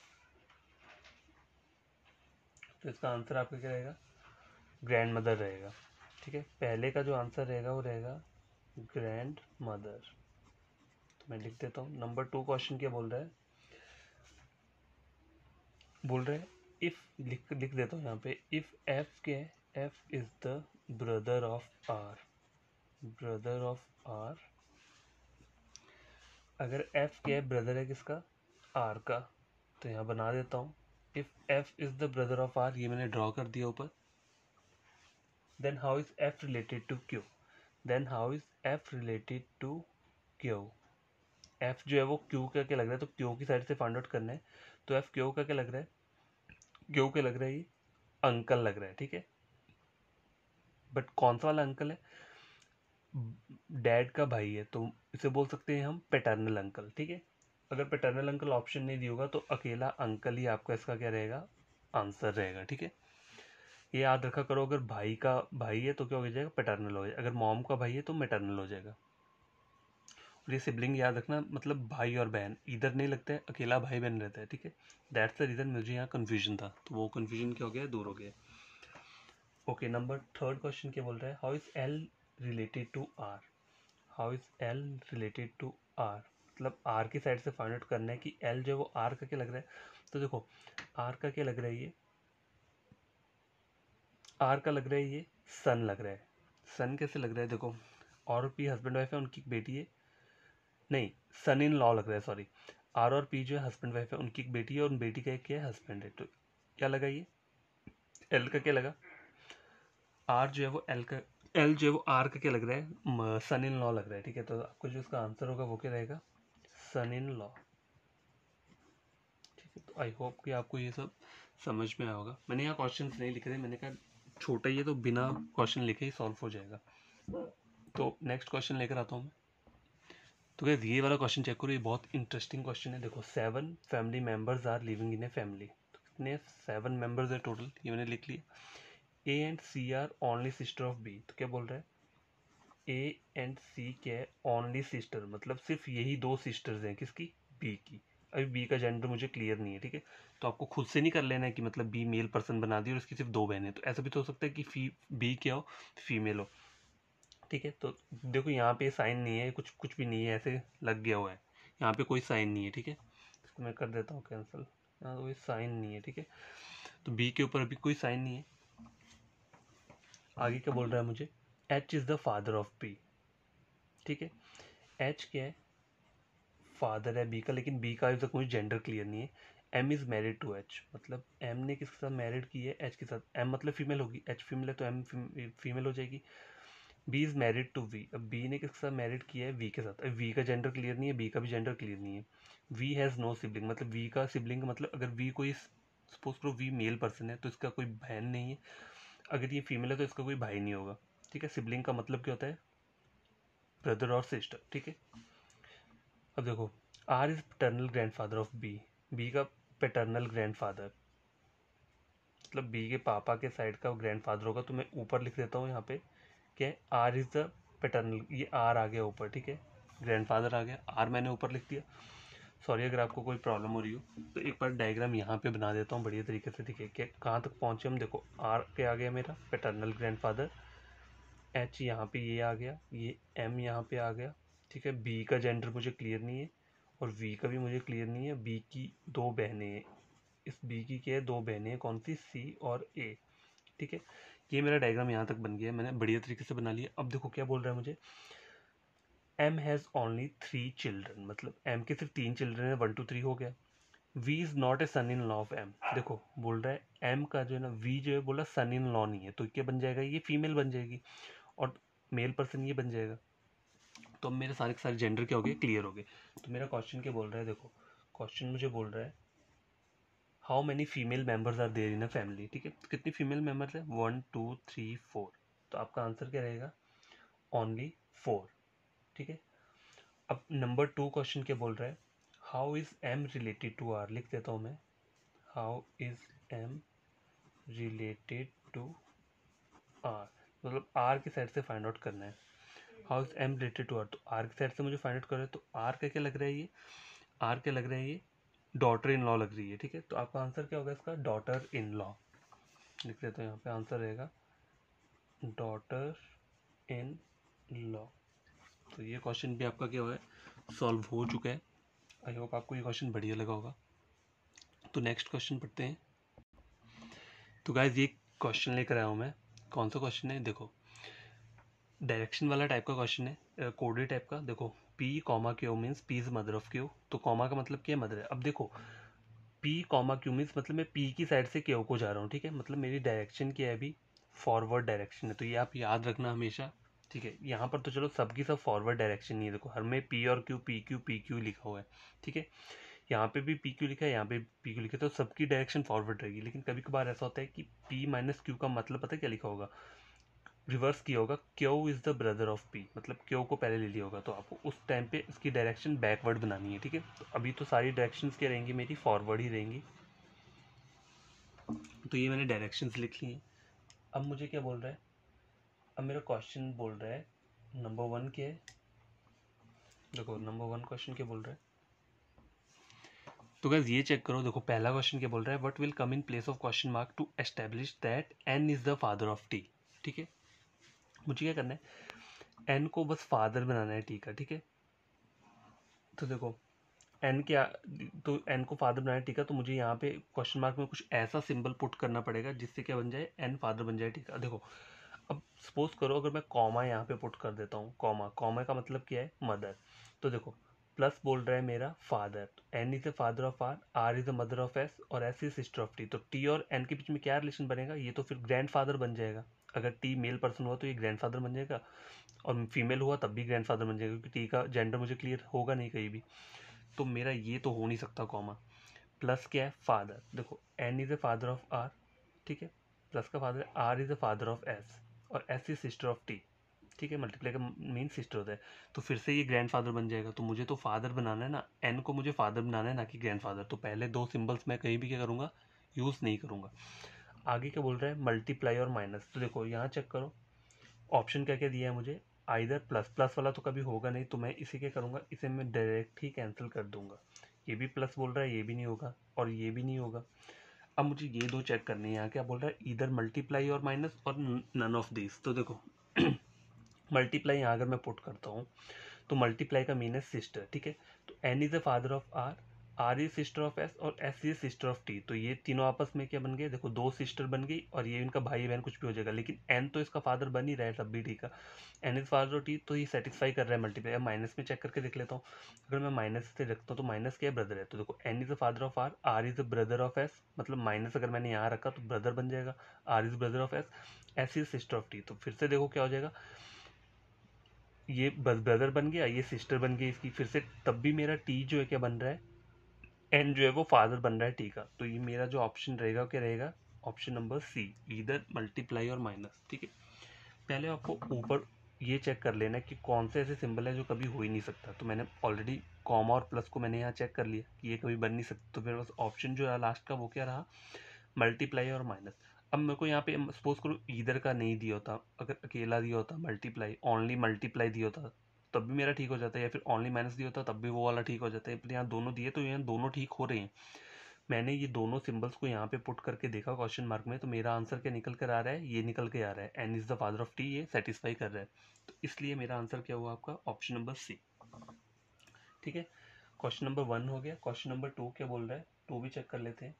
तो इसका आंसर आपका क्या रहेगा, ग्रैंड मदर रहेगा। ठीक है, पहले का जो आंसर रहेगा वो रहेगा ग्रैंड मदर। तो मैं लिख देता हूँ। नंबर 2 क्वेश्चन क्या बोल रहा है, बोल रहे हैं इफ, लिख लिख देता हूँ यहाँ पे, if F K, F is the brother of R, brother of R, अगर एफ क्या है, ब्रदर है किसका, आर का, तो यहाँ बना देता हूँ, if F is the brother of R, ये मैंने ड्रॉ कर दिया ऊपर। Then how is F related to Q, then how is F related to Q, F जो है वो क्यू का क्या लग रहा है, तो क्यू की साइड से फाइंड आउट करना है। तो एफ क्यू का क्या लग रहा है, क्यू का लग रहा है ये अंकल लग रहा है। ठीक है, बट कौन सा वाला अंकल है, डैड का भाई है, तो इसे बोल सकते हैं हम पैटर्नल अंकल। ठीक है, अगर पैटर्नल अंकल ऑप्शन नहीं दिया होगा तो अकेला अंकल ही आपका इसका क्या रहेगा, आंसर रहेगा। ठीक है, ये याद रखा करो, अगर भाई का भाई है तो क्या हो जाएगा, पैटर्नल हो जाएगा, अगर मॉम का भाई है तो मैटर्नल हो जाएगा। और ये सिबलिंग याद रखना, मतलब भाई और बहन इधर नहीं लगता है, अकेला भाई बहन रहता है। ठीक है, दैट्स द रीज़न मुझे यहाँ कन्फ्यूजन था, तो वो कन्फ्यूजन क्या हो गया, दूर हो गया। ओके, नंबर 3 क्वेश्चन क्या बोल रहा है, how is L related to R, how is L related to R, मतलब आर की साइड से फाइंड आउट करना है कि एल जो है वो आर का क्या लग रहा है। तो देखो आर का क्या लग रहा है, ये आर का लग रहा है, ये सन लग रहा है। सन कैसे लग रहा है, देखो और पी हस्बैंड वाइफ है, उनकी एक बेटी है, नहीं सन इन लॉ लग रहा है, सॉरी। आर और पी जो है हस्बैंड वाइफ है, उनकी एक बेटी है और उन बेटी का एक क्या है, हस्बैंड है। तो क्या लगा, ये एल का क्या लगा, आर जो है वो एल का, एल जो है वो आर का क्या लग रहा है, सन इन लॉ लग रहा है। ठीक है, तो आपको जो इसका आंसर होगा वो क्या रहेगा, सन इन लॉ। ठीक है, तो आई होप कि आपको ये सब समझ में आया होगा। मैंने यहाँ क्वेश्चन नहीं लिखे थे, मैंने कहा छोटा ही है तो बिना क्वेश्चन लिखे ही सॉल्व हो जाएगा। तो नेक्स्ट क्वेश्चन लेकर आता हूँ मैं। तो क्या ये वाला क्वेश्चन चेक करो, ये बहुत इंटरेस्टिंग क्वेश्चन है। देखो 7 family members are living in a family, तो कितने 7 मेंबर्स है टोटल, ये मैंने लिख लिया। A and C are only sister of B, तो क्या बोल रहा है, ए एंड सी क्या है, ओनली सिस्टर, मतलब सिर्फ यही 2 सिस्टर्स हैं किसकी, बी की। अभी बी का जेंडर मुझे क्लियर नहीं है। ठीक है, तो आपको खुद से नहीं कर लेना है कि मतलब बी मेल पर्सन बना दी और इसकी सिर्फ 2 बहनें, तो ऐसा भी तो हो सकता है कि बी क्या हो, फीमेल हो। ठीक है, तो देखो यहाँ पे साइन नहीं है, कुछ कुछ भी नहीं है, ऐसे लग गया हुआ है, यहाँ पे कोई साइन नहीं है। ठीक है, इसको मैं कर देता हूँ कैंसिल, यहाँ कोई साइन नहीं है। ठीक है, तो बी के ऊपर अभी कोई साइन नहीं है। आगे क्या बोल रहा है मुझे, H is the father of B. ठीक है, एच क्या है, फादर है बी का, लेकिन बी का अभी तक मुझे जेंडर क्लियर नहीं है। M is married to H, मतलब एम ने किसके साथ मैरिड की है, एच के साथ। एम मतलब फीमेल होगी, एच फीमेल है तो एम फीमेल हो जाएगी। B is married to V, अब बी ने किसके साथ मैरिड किया है, वी के साथ। अब वी का जेंडर क्लियर नहीं है, बी का भी जेंडर क्लियर नहीं है। वी हैज़ नो सिबलिंग, मतलब वी का सिबलिंग मतलब अगर वी कोई, सपोज करो वी मेल पर्सन है तो इसका कोई बहन नहीं है, अगर ये फीमेल है तो इसका कोई भाई नहीं होगा। ठीक है, सिबलिंग का मतलब क्या होता है, ब्रदर और सिस्टर। ठीक है, अब देखो R is paternal grandfather of B, B का पैटर्नल ग्रैंडफादर, मतलब बी के पापा के साइड का ग्रैंडफादर होगा। तो मैं ऊपर लिख देता हूँ यहाँ पे क्या है, आर इज द पैटर्नल, ये आर आ गया ऊपर। ठीक है, ग्रैंडफादर आ गया, आर मैंने ऊपर लिख दिया। सॉरी अगर आपको कोई प्रॉब्लम हो रही हो, तो एक बार डायग्राम यहाँ पे बना देता हूँ बढ़िया तरीके से। ठीक है, क्या कहाँ तक पहुँचे हम, देखो आर पे आ गया मेरा पैटर्नल ग्रैंडफादर, एच यहाँ पे ये आ गया, ये एम यहाँ पे आ गया। ठीक है, बी का जेंडर मुझे क्लियर नहीं है और वी का भी मुझे क्लियर नहीं है। बी की 2 बहनें हैं, इस बी की क्या है, 2 बहनें हैं, कौन सी, सी और ए। ठीक है, ये मेरा डायग्राम यहाँ तक बन गया है, मैंने बढ़िया तरीके से बना लिया। अब देखो क्या बोल रहा है मुझे, एम हैज़ ओनली 3 चिल्ड्रन, मतलब एम के सिर्फ 3 चिल्ड्रन है, 1 2 3 हो गया। V is not a son in law of M, देखो बोल रहा है एम का जो है ना, वी जो है बोला सन इन लॉ नहीं है, तो क्या बन जाएगा, ये फीमेल बन जाएगी और मेल पर्सन ये बन जाएगा। तो अब मेरे सारे के सारे जेंडर क्या हो गए, क्लियर हो गए। तो मेरा क्वेश्चन क्या बोल रहा है, देखो क्वेश्चन मुझे बोल रहा है how many female members are there in a family. ठीक है, तो कितनी फीमेल मेंबर्स है, 1 2 3 4, तो आपका आंसर क्या रहेगा, ओनली 4। ठीक है, अब नंबर 2 क्वेश्चन क्या बोल रहा है, how is M related to R, लिख देता हूँ मैं, how is M related to R, मतलब आर की साइड से फाइंड आउट करना है। How is M related to R, तो आर की साइड से मुझे फाइंड आउट करना है, तो आर का क्या लग रहा है, ये आर क्या लग रहा है, ये डॉटर इन लॉ लग रही है। ठीक है, तो आपका आंसर क्या होगा इसका, डॉटर इन लॉ। लिख लेते हैं यहाँ पे, आंसर रहेगा डॉटर इन लॉ। तो ये क्वेश्चन भी आपका क्या हुआ है, सॉल्व हो चुका है। आई होप आपको ये क्वेश्चन बढ़िया लगा होगा। तो नेक्स्ट क्वेश्चन पढ़ते हैं। तो गाइज ये क्वेश्चन लेकर आया हूँ मैं। कौन सा क्वेश्चन है, देखो डायरेक्शन वाला टाइप का क्वेश्चन है, कोडेड टाइप का। देखो P comma Q means P is mother of Q। तो कॉमा का मतलब क्या है, मदर है। अब देखो P कॉमा Q मीन्स मतलब मैं P की साइड से Q को जा रहा हूँ, ठीक है। मतलब मेरी डायरेक्शन क्या है अभी, फॉरवर्ड डायरेक्शन है। तो ये आप याद रखना हमेशा, ठीक है। यहाँ पर तो चलो सबकी सब फॉरवर्ड डायरेक्शन ही है। देखो हर में P और Q, PQ लिखा हुआ है, ठीक है। यहाँ पे भी PQ लिखा है, यहाँ पे PQ लिखा है, तो सबकी डायरेक्शन फॉरवर्ड रहेगी। लेकिन कभी कभार ऐसा होता है कि P माइनस Q का मतलब पता है क्या लिखा होगा, रिवर्स किया होगा, Q is the brother of P, मतलब Q को पहले ले लिया होगा। तो आपको उस टाइम पे इसकी डायरेक्शन बैकवर्ड बनानी है, ठीक है। तो अभी तो सारी डायरेक्शंस क्या रहेंगी, मेरी फॉरवर्ड ही रहेंगी। तो ये मैंने डायरेक्शंस लिख ली हैं। अब मुझे क्या बोल रहा है, अब मेरा क्वेश्चन बोल रहा है नंबर 1 क्या है। देखो नंबर 1 क्वेश्चन क्या बोल रहा है, तो गाइस ये चेक करो। देखो पहला क्वेश्चन क्या बोल रहा है, what will come in place of question mark to establish that n is the father of t, ठीक है। मुझे क्या करना है, n को बस फादर बनाना है t का, ठीक है। तो देखो n क्या, तो n को फादर बनाना है t का, तो मुझे यहाँ पे क्वेश्चन मार्क में कुछ ऐसा सिंबल पुट करना पड़ेगा जिससे क्या बन जाए, n फादर बन जाए t का। देखो अब सपोज करो अगर मैं कॉमा यहाँ पे पुट कर देता हूँ, कॉमा, कॉमा का मतलब क्या है, मदर। तो देखो प्लस बोल रहा है मेरा father, N is the father of R is the mother of S, और S is sister of T. तो टी और एन के बीच में क्या रिलेशन बनेगा, ये तो फिर ग्रैंड फादर बन जाएगा। अगर टी मेल पर्सन हुआ तो ये ग्रैंड फादर बन जाएगा, और फीमेल हुआ तब भी ग्रैंड फादर बन जाएगा, क्योंकि टी का जेंडर मुझे क्लियर होगा नहीं कहीं भी। तो मेरा ये तो हो नहीं सकता कॉमा। प्लस क्या है, फादर। देखो N is the father of R, ठीक है, प्लस का फादर है, R is the father of S, और S is sister of T, ठीक है। मल्टीप्लाई का मीन सिस्टर होता है, तो फिर से ये ग्रैंड फादर बन जाएगा। तो मुझे तो फादर बनाना है ना, एन को मुझे फादर बनाना है ना कि ग्रैंड फादर। तो पहले दो सिंबल्स मैं कहीं भी क्या करूँगा, यूज़ नहीं करूँगा। आगे क्या बोल रहा है, मल्टीप्लाई और माइनस। तो देखो यहाँ चेक करो, ऑप्शन क्या क्या दिया है मुझे, आइदर प्लस, प्लस वाला तो कभी होगा नहीं, तो मैं इसे क्या करूँगा, इसे मैं डायरेक्ट ही कैंसिल कर दूंगा। ये भी प्लस बोल रहा है, ये भी नहीं होगा, और ये भी नहीं होगा। अब मुझे ये दो चेक करनी है। यहाँ क्या बोल रहा है, इधर मल्टीप्लाई और माइनस, और नन ऑफ दिस। तो देखो मल्टीप्लाई यहाँ अगर मैं पुट करता हूँ तो मल्टीप्लाई का मीन है सिस्टर, ठीक है। तो N is the father of R, R is sister of S, और S is sister of T. तो ये तीनों आपस में क्या बन गए, देखो दो सिस्टर बन गई, और ये इनका भाई बहन कुछ भी हो जाएगा, लेकिन एन तो इसका फादर बन ही रहा है तब भी, ठीक है। N is father of T, तो ये सेटिस्फाई कर रहा है मल्टीप्लाई। अब माइनस में चेक करके देख लेता हूँ, अगर मैं माइनस से रखता हूँ तो माइनस क्या है, ब्रदर है। तो देखो N is the father of R, R is the brother of S, मतलब माइनस अगर मैंने यहाँ रखा तो ब्रदर बन जाएगा, R is brother of S, S is sister of T. तो फिर से देखो क्या हो जाएगा, ये ब्रदर बन गया, ये सिस्टर बन गई इसकी, फिर से तब भी मेरा टी जो है क्या बन रहा है, एन जो है वो फादर बन रहा है टी का। तो ये मेरा जो ऑप्शन रहेगा क्या रहेगा, ऑप्शन नंबर सी, इधर मल्टीप्लाई और माइनस, ठीक है। पहले आपको ऊपर ये चेक कर लेना कि कौन से ऐसे सिंबल है जो कभी हो ही नहीं सकता। तो मैंने ऑलरेडी कॉमा और प्लस को मैंने यहाँ चेक कर लिया कि ये कभी बन नहीं सकता, तो मेरे पास ऑप्शन जो है लास्ट का वो क्या रहा, मल्टीप्लाई और माइनस। अब मेरे को यहाँ पे सपोज करो ईदर का नहीं दिया होता, अगर अकेला दिया होता मल्टीप्लाई, ओनली मल्टीप्लाई दिया होता तब भी मेरा ठीक हो जाता है, या फिर ओनली माइनस दिया होता तब भी वो वाला ठीक हो जाता है। पर यहाँ दोनों दिए तो यहाँ दोनों ठीक हो रहे हैं। मैंने ये दोनों सिंबल्स को यहाँ पे पुट करके देखा क्वेश्चन मार्क में, तो मेरा आंसर क्या निकल कर आ रहा है, ये निकल के आ रहा है, N is the father of T, ये सेटिस्फाई कर रहा है। तो इसलिए मेरा आंसर क्या हुआ आपका, ऑप्शन नंबर सी, ठीक है। क्वेश्चन नंबर 1 हो गया। क्वेश्चन नंबर 2 क्या बोल रहा है, 2 भी चेक कर लेते हैं।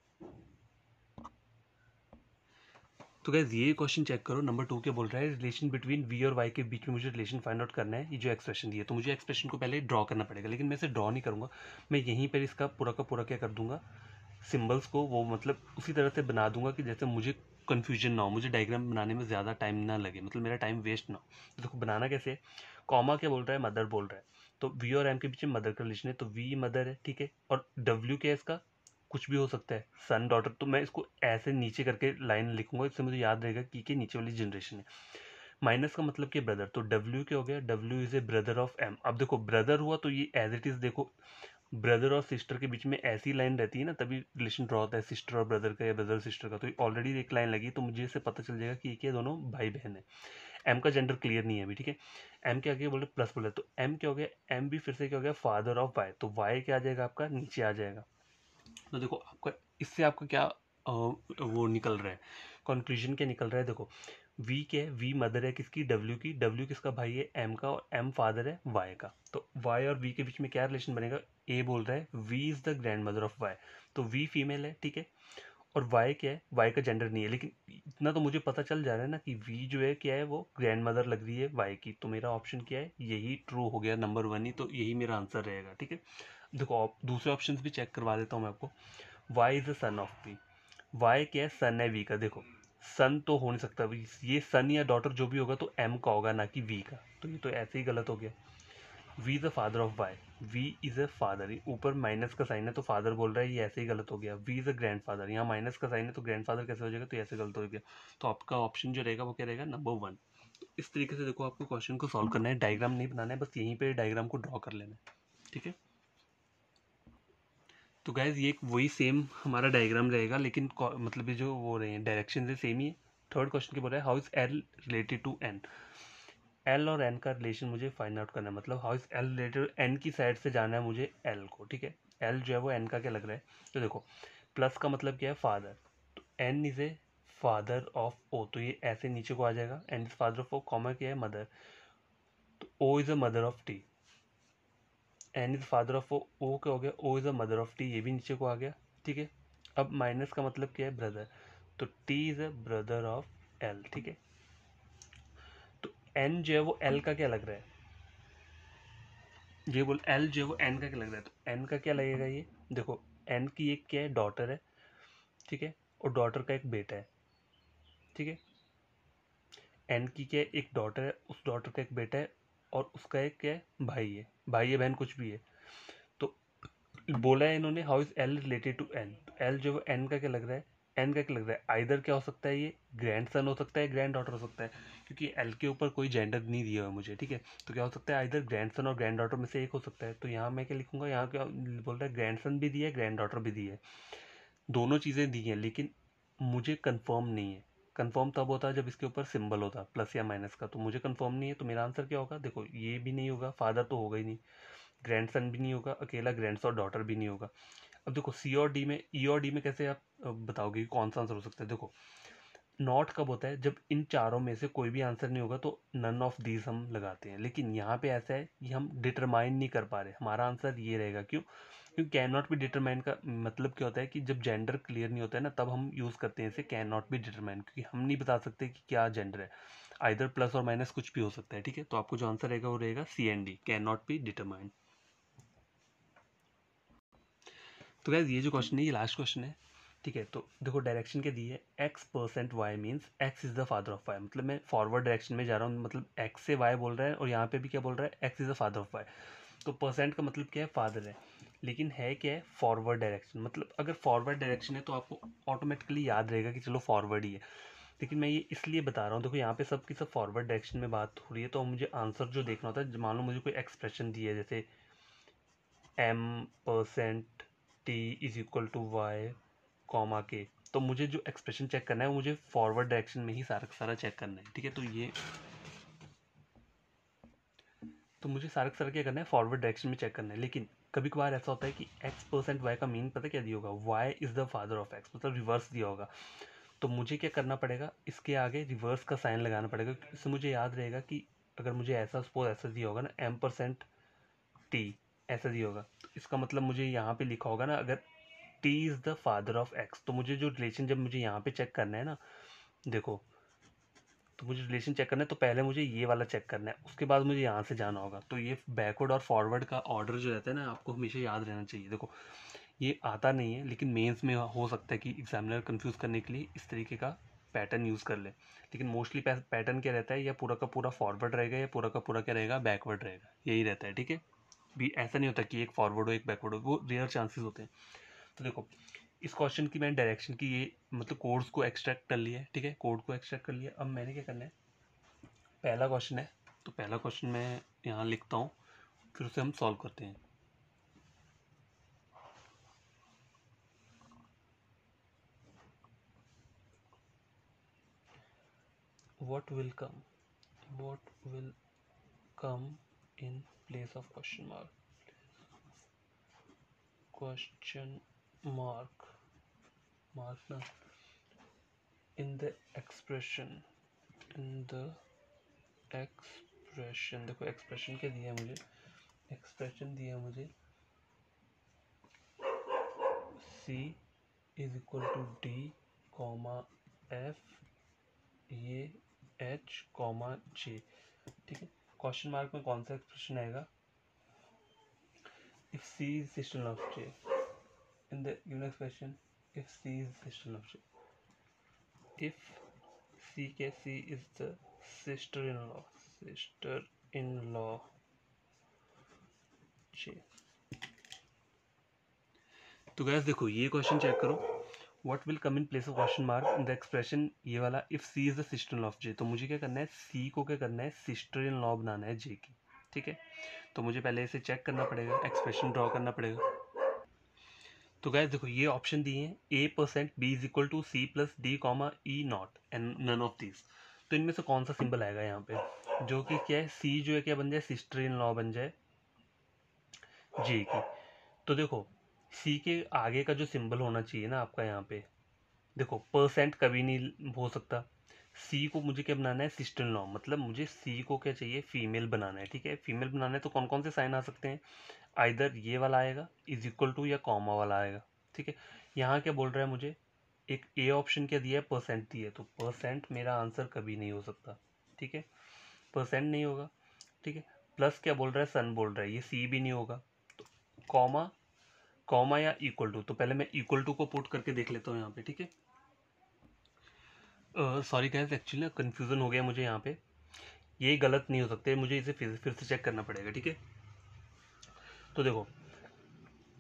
तो गैस ये क्वेश्चन चेक करो, नंबर 2 क्या बोल रहा है, रिलेशन बिटवीन वी और वाई के बीच में मुझे रिलेशन फाइंड आउट करना है। ये जो एक्सप्रेशन दिया, तो मुझे एक्सप्रेशन को पहले ड्रॉ करना पड़ेगा, लेकिन मैं इसे ड्रॉ नहीं करूँगा, मैं यहीं पर इसका पूरा का पूरा क्या कर दूंगा, सिंबल्स को वो मतलब उसी तरह से बना दूंगा कि जैसे मुझे कन्फ्यूजन ना हो, मुझे डायग्राम बनाने में ज़्यादा टाइम ना लगे, मतलब मेरा टाइम वेस्ट ना हो। देखो बनाना कैसे है, कॉमा क्या बोल रहा है, मदर बोल रहा है, तो वी और एम के बीच में मदर का रिलेशन है, तो वी मदर है, ठीक है। और डब्ल्यू क्या है इसका, कुछ भी हो सकता है, सन डॉटर। तो मैं इसको ऐसे नीचे करके लाइन लिखूंगा, इससे मुझे याद रहेगा कि नीचे वाली जनरेशन है। माइनस का मतलब कि ब्रदर, तो डब्ल्यू क्या हो गया, W is a brother of M. अब देखो ब्रदर हुआ तो ये एज इट इज, देखो ब्रदर और सिस्टर के बीच में ऐसी लाइन रहती है ना, तभी रिलेशन ड्रॉ होता है सिस्टर और ब्रदर का या ब्रदर सिस्टर का। तो ऑलरेडी एक लाइन लगी, तो मुझे इससे पता चल जाएगा कि ये दोनों भाई बहन है। एम का जेंडर क्लियर नहीं है अभी, ठीक है। एम के आगे बोले प्लस बोले, तो एम क्या हो गया, एम भी फिर से क्या हो गया, फादर ऑफ वाई। तो वाई क्या आ जाएगा आपका, नीचे आ जाएगा। तो देखो आपका इससे आपका क्या वो निकल रहा है, कंक्लूजन क्या निकल रहा है, देखो वी क्या है, वी मदर है किसकी, डब्ल्यू की, डब्ल्यू किसका भाई है, एम का, और एम फादर है वाई का। तो वाई और वी के बीच में क्या रिलेशन बनेगा, ए बोल रहा है V is the grandmother of Y, तो वी फीमेल है, ठीक है। और वाई क्या है, वाई का जेंडर नहीं है, लेकिन इतना तो मुझे पता चल जा रहा है ना कि वी जो है क्या है, वो ग्रैंड मदर लग रही है वाई की, तो मेरा ऑप्शन क्या है, यही ट्रू हो गया, नंबर 1 ही, तो यही मेरा आंसर रहेगा, ठीक है। देखो दूसरे ऑप्शन भी चेक करवा देता हूँ मैं आपको। Y is the son of V, Y क्या है, सन है वी का, देखो सन तो हो नहीं सकता, ये सन या डॉटर जो भी होगा तो एम का होगा ना कि वी का, तो ये तो ऐसे ही गलत हो गया। V is the father of Y, V is a father, ऊपर माइनस का साइन है तो फादर बोल रहा है, ये ऐसे ही गलत हो गया। V is a grandfather, यहाँ माइनस का साइन है तो ग्रैंड फादर कैसे हो जाएगा, तो ऐसे गलत हो गया। तो आपका ऑप्शन जो रहेगा वो क्या रहेगा, नंबर 1। तो इस तरीके से देखो आपको क्वेश्चन को सॉल्व करना है, डायग्राम नहीं बनाना है, बस यहीं पे डायग्राम को ड्रॉ कर लेना है, ठीक है। तो गाइज ये वही सेम हमारा डायग्राम रहेगा, लेकिन मतलब ये जो वो रहे हैं डायरेक्शन से सेम ही है। थर्ड क्वेश्चन के बोल रहा है how is L related to N, L और एन का रिलेशन मुझे फाइंड आउट करना है, मतलब how is L related, N की साइड से जाना है मुझे एल को, ठीक है। एल जो है वो एन का क्या लग रहा है, तो देखो प्लस का मतलब क्या है, फादर, तो N is a father of O, तो ये ऐसे नीचे को आ जाएगा, N is father of O, comma क्या है, मदर, तो O is a mother of T, N is father of O क्या हो गया, O is a mother of T, ये भी नीचे को आ गया, ठीक है। अब माइनस का मतलब क्या है, ब्रदर, तो T is a brother of L, ठीक है। तो एन जो है वो एल का क्या लग रहा है, ये बोल एल जो है वो एन का क्या लग रहा है, तो एन का क्या लगेगा, ये देखो एन की एक क्या है, डॉटर है, ठीक है, और डॉटर का एक बेटा है, ठीक है। एन की क्या है, एक डॉटर है, उस डॉटर का एक बेटा है, और उसका एक क्या है, भाई है, भाई है बहन कुछ भी है। तो बोला है इन्होंने how is L related to N, तो एल जो है एन का क्या लग रहा है, एन का क्या लग रहा है, आइदर क्या हो सकता है, ये ग्रैंड सन हो सकता है, ग्रैंड डॉटर हो सकता है, क्योंकि एल के ऊपर कोई जेंडर नहीं दिया हुआ है मुझे, ठीक है। तो क्या हो सकता है, आइदर ग्रैंड सन और ग्रैंड डॉटर में से एक हो सकता है, तो यहाँ मैं क्या लिखूंगा, यहाँ क्या बोल रहा है, ग्रैंड सन भी दिया है, ग्रैंड डॉटर भी दी है, दोनों चीज़ें दी हैं, लेकिन मुझे कंफर्म नहीं है। कंफर्म तब होता है जब इसके ऊपर सिंबल होता प्लस या माइनस का, तो मुझे कंफर्म नहीं है, तो मेरा आंसर क्या होगा, देखो ये भी नहीं होगा, फादर तो होगा ही नहीं, ग्रैंडसन भी नहीं होगा, अकेला ग्रैंडसन और डॉटर भी नहीं होगा। अब देखो सी और डी में, ई और डी में कैसे आप बताओगे कि कौन सा आंसर हो सकता है, देखो नॉट कब होता है, जब इन चारों में से कोई भी आंसर नहीं होगा तो नन ऑफ दीज हम लगाते हैं, लेकिन यहाँ पे ऐसा है कि हम डिटरमाइन नहीं कर पा रहे, हमारा आंसर ये रहेगा, क्यों, क्योंकि कैन नॉट बी डिटरमाइन का मतलब क्या होता है कि जब जेंडर क्लियर नहीं होता है ना, तब हम यूज़ करते हैं इसे कैन नॉट बी डिटरमाइन, क्योंकि हम नहीं बता सकते कि क्या जेंडर है, आइदर प्लस और माइनस कुछ भी हो सकता है, ठीक है। तो आपको जो आंसर रहेगा वो रहेगा C and D, can not be determine. तो गाइस ये जो क्वेश्चन है ये लास्ट क्वेश्चन है, ठीक है। तो देखो डायरेक्शन क्या दी है, X percent Y means X is the father of Y, मतलब मैं फॉरवर्ड डायरेक्शन में जा रहा हूँ, मतलब एक्स से वाई बोल रहा है, और यहाँ पे भी क्या बोल रहा है, X is the father of Y. तो परसेंट का मतलब क्या है, फादर है, लेकिन है क्या है, फॉरवर्ड डायरेक्शन, मतलब अगर फॉरवर्ड डायरेक्शन है तो आपको ऑटोमेटिकली याद रहेगा कि चलो फॉरवर्ड ही है, लेकिन मैं ये इसलिए बता रहा हूँ, देखो यहाँ पे सब की सब फॉरवर्ड डायरेक्शन में बात हो रही है, तो मुझे आंसर जो देखना होता है, मान लो मुझे कोई एक्सप्रेशन दी है, जैसे M percent T is equal to Y comma K, तो मुझे जो एक्सप्रेशन चेक करना है वो मुझे फॉरवर्ड डायरेक्शन में ही सारा सारा चेक करना है, ठीक है। तो मुझे सारा सारा क्या करना है, फॉरवर्ड डायरेक्शन में चेक करना है, लेकिन कभी कभार ऐसा होता है कि एक्स परसेंट वाई का मीन पता क्या दिया होगा, Y is the father of X, मतलब रिवर्स दिया होगा, तो मुझे क्या करना पड़ेगा, इसके आगे रिवर्स का साइन लगाना पड़ेगा, इससे मुझे याद रहेगा कि अगर मुझे ऐसा सपोज ऐसा दिया होगा ना, एम परसेंट टी ऐसा दिया होगा, तो इसका मतलब मुझे यहाँ पे लिखा होगा ना, अगर T is the father of x, तो मुझे जो रिलेशन जब मुझे यहाँ पे चेक करना है ना, देखो तो मुझे रिलेशन चेक करना है, तो पहले मुझे ये वाला चेक करना है, उसके बाद मुझे यहाँ से जाना होगा, तो ये बैकवर्ड और फॉरवर्ड का ऑर्डर जो रहता है ना, आपको हमेशा याद रहना चाहिए। देखो ये आता नहीं है, लेकिन मेंस में हो सकता है कि एग्जामिनर कंफ्यूज करने के लिए इस तरीके का पैटर्न यूज़ कर ले, लेकिन मोस्टली पैटर्न क्या रहता है, या पूरा का पूरा फॉरवर्ड रहेगा या पूरा का पूरा क्या रहेगा, बैकवर्ड रहेगा, यही रहता है, ठीक है। भी ऐसा नहीं होता कि एक फॉरवर्ड हो एक बैकवर्ड हो, वो रेयर चांसेस होते हैं। तो देखो इस क्वेश्चन की मैंने डायरेक्शन की ये मतलब कोड्स को एक्सट्रैक्ट कर लिया है, ठीक है, कोड को एक्सट्रैक्ट कर लिया। अब मैंने क्या करना है, पहला क्वेश्चन है, तो पहला क्वेश्चन मैं यहाँ लिखता हूँ, फिर उसे हम सॉल्व करते हैं। what will come what will come in place of question mark mark ना, इन द एक्सप्रेशन देखो एक्सप्रेशन क्या दिया है मुझे, एक्सप्रेशन दिया मुझे C is equal to D comma F ये H कॉमा J, ठीक है। क्वेश्चन मार्क में कौन सा एक्सप्रेशन आएगा, if C is sister of J in the given expression, if C is sister of J, if C is the sister-in-law J। तो gas देखो ये क्वेश्चन चेक करो, what will come in place of question mark in the expression, ये वाला if C is the sister-in-law of J। तो मुझे क्या करना है, C को क्या करना है, सिस्टर-इन-लॉ बनाना है J की, ठीक है। तो मुझे पहले इसे चेक करना पड़ेगा, एक्सप्रेशन ड्रॉ करना पड़ेगा। तो गैस देखो ये ऑप्शन दिए हैं A% B is equal to C plus D comma E not and none of this. तो इनमें से कौन सा सिंबल आएगा यहाँ पे, जो कि क्या है, C जो है क्या बन जाए, सिस्टर इन लॉ बन जाए J की। तो देखो C के आगे का जो सिंबल होना चाहिए ना आपका यहाँ पे, देखो परसेंट कभी नहीं हो सकता। C को मुझे क्या बनाना है, सिस्टर इन लॉ, मतलब मुझे C को क्या चाहिए, फीमेल बनाना है, ठीक है। फीमेल बनाना है तो कौन कौन से साइन आ सकते हैं, आइदर ये वाला आएगा इज इक्वल टू या कॉमा वाला आएगा, ठीक है। यहाँ क्या बोल रहा है मुझे, एक ए ऑप्शन क्या दिया है, परसेंट दिया है, तो परसेंट मेरा आंसर कभी नहीं हो सकता, ठीक है। परसेंट नहीं होगा, ठीक है। प्लस क्या बोल रहा है, सन बोल रहा है, ये सी भी नहीं होगा। तो कॉमा कॉमा या इक्वल टू, तो पहले मैं इक्वल टू को पुट करके देख लेता हूँ यहाँ पे, ठीक है। सॉरी गाइस, एक्चुअली ना कन्फ्यूज़न हो गया मुझे यहाँ पे, ये गलत नहीं हो सकते, मुझे इसे फिर से चेक करना पड़ेगा, ठीक है। तो देखो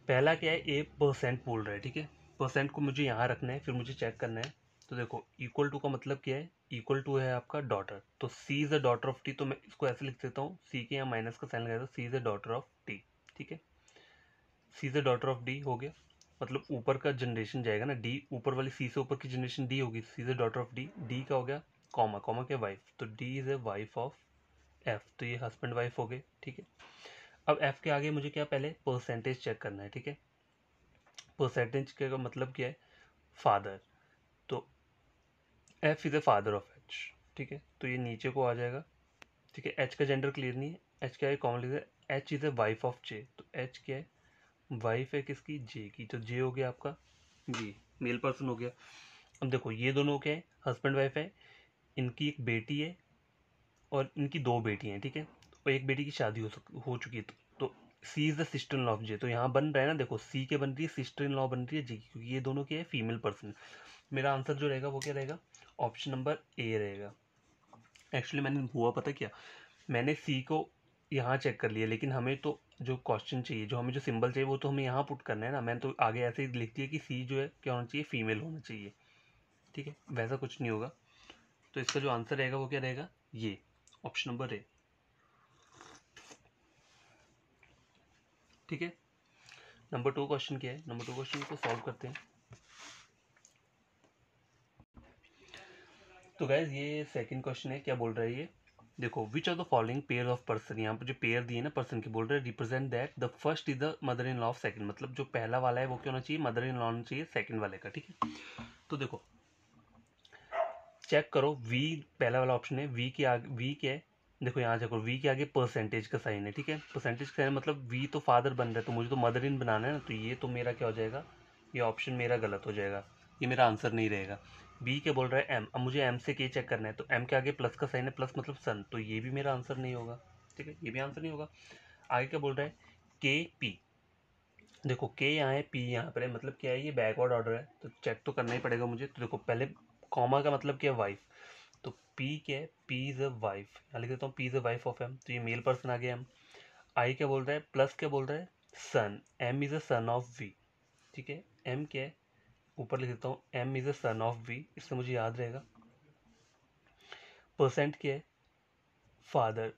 पहला क्या है, ए परसेंट बोल रहा है, ठीक है। परसेंट को मुझे यहाँ रखना है, फिर मुझे चेक करना है। तो देखो इक्वल टू का मतलब क्या है, इक्वल टू है आपका डॉटर, तो C is a daughter of T, तो मैं इसको ऐसे लिख देता हूँ, सी के यहाँ माइनस का साइन लगाया, तो C is a daughter of T, ठीक है। C is a daughter of D हो गया, मतलब ऊपर का जनरेशन जाएगा ना, डी ऊपर वाली सी से ऊपर की जनरेशन डी होगी, C is a daughter of D, D का हो गया कॉमा, कॉमा के वाइफ, तो D is a wife of F, तो ये हस्बैंड वाइफ हो गए, ठीक है। अब एफ के आगे मुझे क्या पहले परसेंटेज चेक करना है, ठीक है। परसेंटेज का मतलब क्या है, फादर, तो F is a father of H, ठीक है। तो ये नीचे को आ जाएगा, ठीक है। एच का जेंडर क्लियर नहीं है, एच क्या है, कॉमन लिख है, H is a wife of J, तो एच क्या है, वाइफ है किसकी, जे की, तो जे हो गया आपका जी, मेल पर्सन हो गया। अब देखो ये दोनों क्या है, हस्बैंड वाइफ है, इनकी एक बेटी है और इनकी दो बेटी हैं, ठीक है। और एक बेटी की शादी हो चुकी है, तो C is the sister in law of J, तो यहाँ बन रहा है ना, देखो सी के बन रही है, सिस्टर इन लॉ बन रही है जे की, क्योंकि ये दोनों क्या है, फीमेल पर्सन। मेरा आंसर जो रहेगा वो क्या रहेगा, ऑप्शन नंबर ए रहेगा। एक्चुअली मैंने हुआ पता क्या, मैंने सी को यहाँ चेक कर लिया, लेकिन हमें तो जो क्वेश्चन चाहिए, जो हमें जो सिंबल चाहिए वो तो हमें यहाँ पुट करना है ना। मैंने तो आगे ऐसे ही लिख दिया कि सी जो है क्या होना चाहिए, फीमेल होना चाहिए, ठीक है। वैसा कुछ नहीं होगा, तो इसका जो आंसर रहेगा वो क्या रहेगा, ये ऑप्शन नंबर ए, ठीक है। नंबर 2 क्वेश्चन क्या है, नंबर 2 क्वेश्चन को सॉल्व करते हैं। तो गाइज ये सेकंड क्वेश्चन है, क्या बोल रहा है ये, देखो which are the following pair of person, यहाँ पर जो पेयर दिए ना पर्सन की, बोल रहे हैं represent that the first is the mother in law of second, मतलब जो पहला वाला है वो क्या होना चाहिए, मदर इन लॉ होना चाहिए सेकंड वाले का, ठीक है। तो देखो चेक करो, वी पहला वाला ऑप्शन है, वी के आगे वी क्या है, देखो यहाँ देखो वी के आगे परसेंटेज का साइन है, ठीक है। परसेंटेज का साइन मतलब वी तो फादर बन रहा है, तो मुझे तो मदर इन बनाना है ना, तो ये तो मेरा क्या हो जाएगा, ये ऑप्शन मेरा गलत हो जाएगा, ये मेरा आंसर नहीं रहेगा। बी क्या बोल रहा है, एम, अब मुझे एम से के चेक करना है, तो एम के आगे प्लस का साइन है, प्लस मतलब सन, तो ये भी मेरा आंसर नहीं होगा, ठीक है, ये भी आंसर नहीं होगा। आगे क्या बोल रहा है, के पी, देखो के यहाँ है, पी यहाँ पर है, मतलब क्या है, ये बैकवर्ड ऑर्डर है, तो चेक तो करना ही पड़ेगा मुझे। तो देखो पहले कॉमा का मतलब क्या है, वाइफ, तो पी क्या है, पी इज अ वाइफ, यहाँ लिख देता हूँ, P is a wife of M, तो ये मेल पर्सन आ गया एम। आई क्या बोल रहा है, प्लस क्या बोल रहा है, son, M is a son of V, ठीक है। एम क्या है, ऊपर लिख देता हूँ, M is a son of V, इससे मुझे याद रहेगा। परसेंट क्या है, father,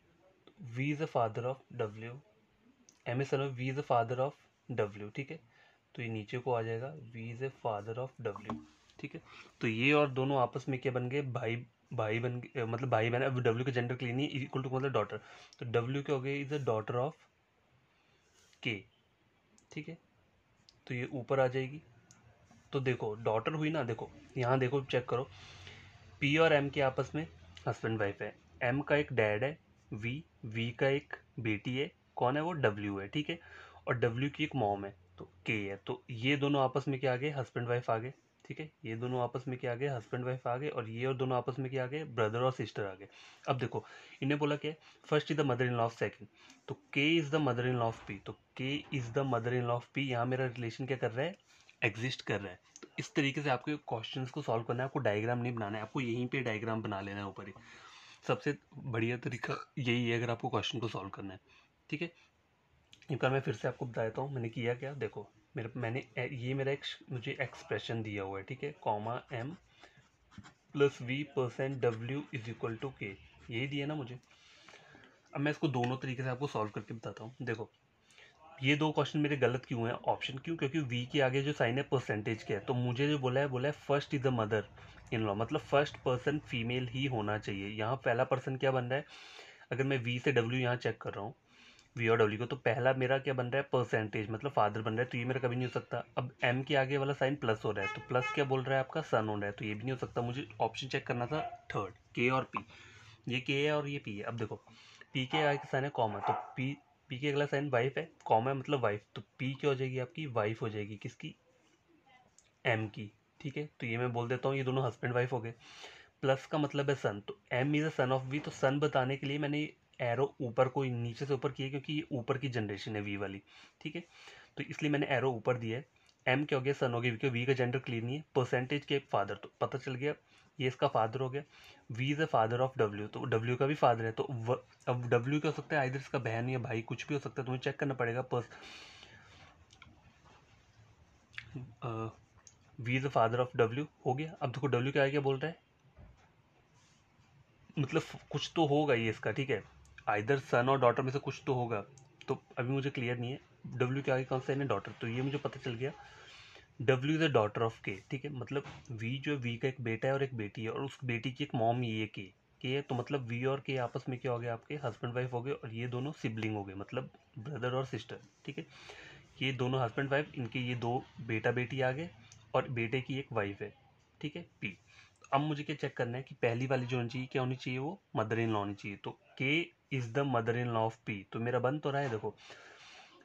V is a father of W, M is son of V is a father of W, ठीक है। तो ये नीचे को आ जाएगा, V is a father of W, ठीक है। तो ये और दोनों आपस में क्या बन गए, भाई भाई बन गए, मतलब भाई बहन। अब डब्ल्यू का जेंडर क्लियर नहीं, इक्वल टू मतलब डॉटर, तो डब्ल्यू क्या हो गया, इज अ डॉटर ऑफ के, ठीक है। तो ये ऊपर आ जाएगी, तो देखो डॉटर हुई ना, देखो यहाँ देखो चेक करो, पी और एम के आपस में हस्बैंड वाइफ है, एम का एक डैड है वी का एक बेटी है, कौन है वो, डब्ल्यू है, ठीक है, और डब्ल्यू की एक मॉम है तो के है। तो ये दोनों आपस में क्या आ गए, हस्बैंड वाइफ आ गए, ठीक है, ये दोनों आपस में क्या आ गए, हस्बैंड वाइफ आ गए, और ये और दोनों आपस में क्या आ गए, ब्रदर और सिस्टर आ गए। अब देखो इन्हें बोला क्या है, first is the mother in law of second, तो के is the mother in law of P, तो के is the mother in law of P, यहाँ मेरा रिलेशन क्या कर रहा है, एग्जिस्ट कर रहा है। तो इस तरीके से आपको क्वेश्चंस को सॉल्व करना है, आपको डायग्राम नहीं बनाना है, आपको यहीं पे डायग्राम बना लेना है ऊपर ही। सबसे बढ़िया तरीका यही है अगर आपको क्वेश्चन को सॉल्व करना है, ठीक है। एक बार मैं फिर से आपको बताता हूँ मैंने किया क्या। देखो ये मेरा एक मुझे एक्सप्रेशन दिया हुआ है, ठीक है, comma M plus V percent W is equal to K, यही दिया ना मुझे। अब मैं इसको दोनों तरीके से आपको सॉल्व करके बताता हूँ। देखो ये दो क्वेश्चन मेरे गलत क्यों हैं, ऑप्शन क्यों, क्योंकि वी के आगे जो साइन है परसेंटेज के है, तो मुझे जो बोला है first is the mother in law, मतलब फर्स्ट पर्सन फीमेल ही होना चाहिए। यहाँ पहला पर्सन क्या बन रहा है, अगर मैं वी से डब्ल्यू यहाँ चेक कर रहा हूँ, वी और डब्ल्यू को, तो पहला मेरा क्या बन रहा है, परसेंटेज, मतलब फादर बन रहा है, तो ये मेरा कभी नहीं हो सकता। अब एम के आगे वाला साइन प्लस हो रहा है, तो प्लस क्या बोल रहा है आपका, सन हो रहा है, तो ये भी नहीं हो सकता। मुझे ऑप्शन चेक करना था थर्ड, के और पी, ये के है और ये पी है। अब देखो पी के आगे साइन है कॉमा, तो पी के अगला साइन वाइफ है, कॉमा है मतलब वाइफ, तो पी क्या हो जाएगी आपकी, वाइफ हो जाएगी, किसकी, एम की, ठीक है। तो ये मैं बोल देता हूँ ये दोनों हस्बैंड वाइफ हो गए। प्लस का मतलब है सन, तो M is a son of V, तो सन बताने के लिए मैंने एरो ऊपर को नीचे से ऊपर किया, क्योंकि ये ऊपर की जनरेशन है वी वाली, ठीक है, तो इसलिए मैंने एरो ऊपर दिया है। एम क्या हो गया, सन हो गया, क्योंकि वी का जेंडर क्लियर नहीं है, परसेंटेज के फादर, तो पता चल गया ये इसका फादर हो गया। V is a father of W, तो डब्ल्यू का भी फादर है, तो अब डब्ल्यू क्या हो सकता है, आइदर इसका बहन या भाई, कुछ भी हो सकता है, तुम्हें चेक करना पड़ेगा। V is the father of W हो गया। अब देखो डब्ल्यू क्या है, क्या बोल रहा है, मतलब कुछ तो होगा ये इसका, ठीक है, आइदर सन और डॉटर में से कुछ तो होगा, तो अभी मुझे क्लियर नहीं है। डब्ल्यू के आगे कौन सा है, डॉटर, तो ये मुझे पता चल गया W is a daughter of के, ठीक है, मतलब वी जो है, वी का एक बेटा है और एक बेटी है, और उस बेटी की एक मॉम ये के है, तो मतलब वी और के आपस में क्या हो गया, आपके हस्बैंड वाइफ हो गए, और ये दोनों सिबलिंग हो गए, मतलब ब्रदर और सिस्टर, ठीक है। ये दोनों हस्बैंड वाइफ, इनके ये दो बेटा बेटी आ गए, और बेटे की एक वाइफ है, ठीक है, पी। अब मुझे क्या चेक करना है कि पहली वाली जो होनी चाहिए, क्या होनी चाहिए, वो मदर इन लॉ होनी चाहिए, तो के is the mother in law of P, तो मेरा बन तो रहा है। देखो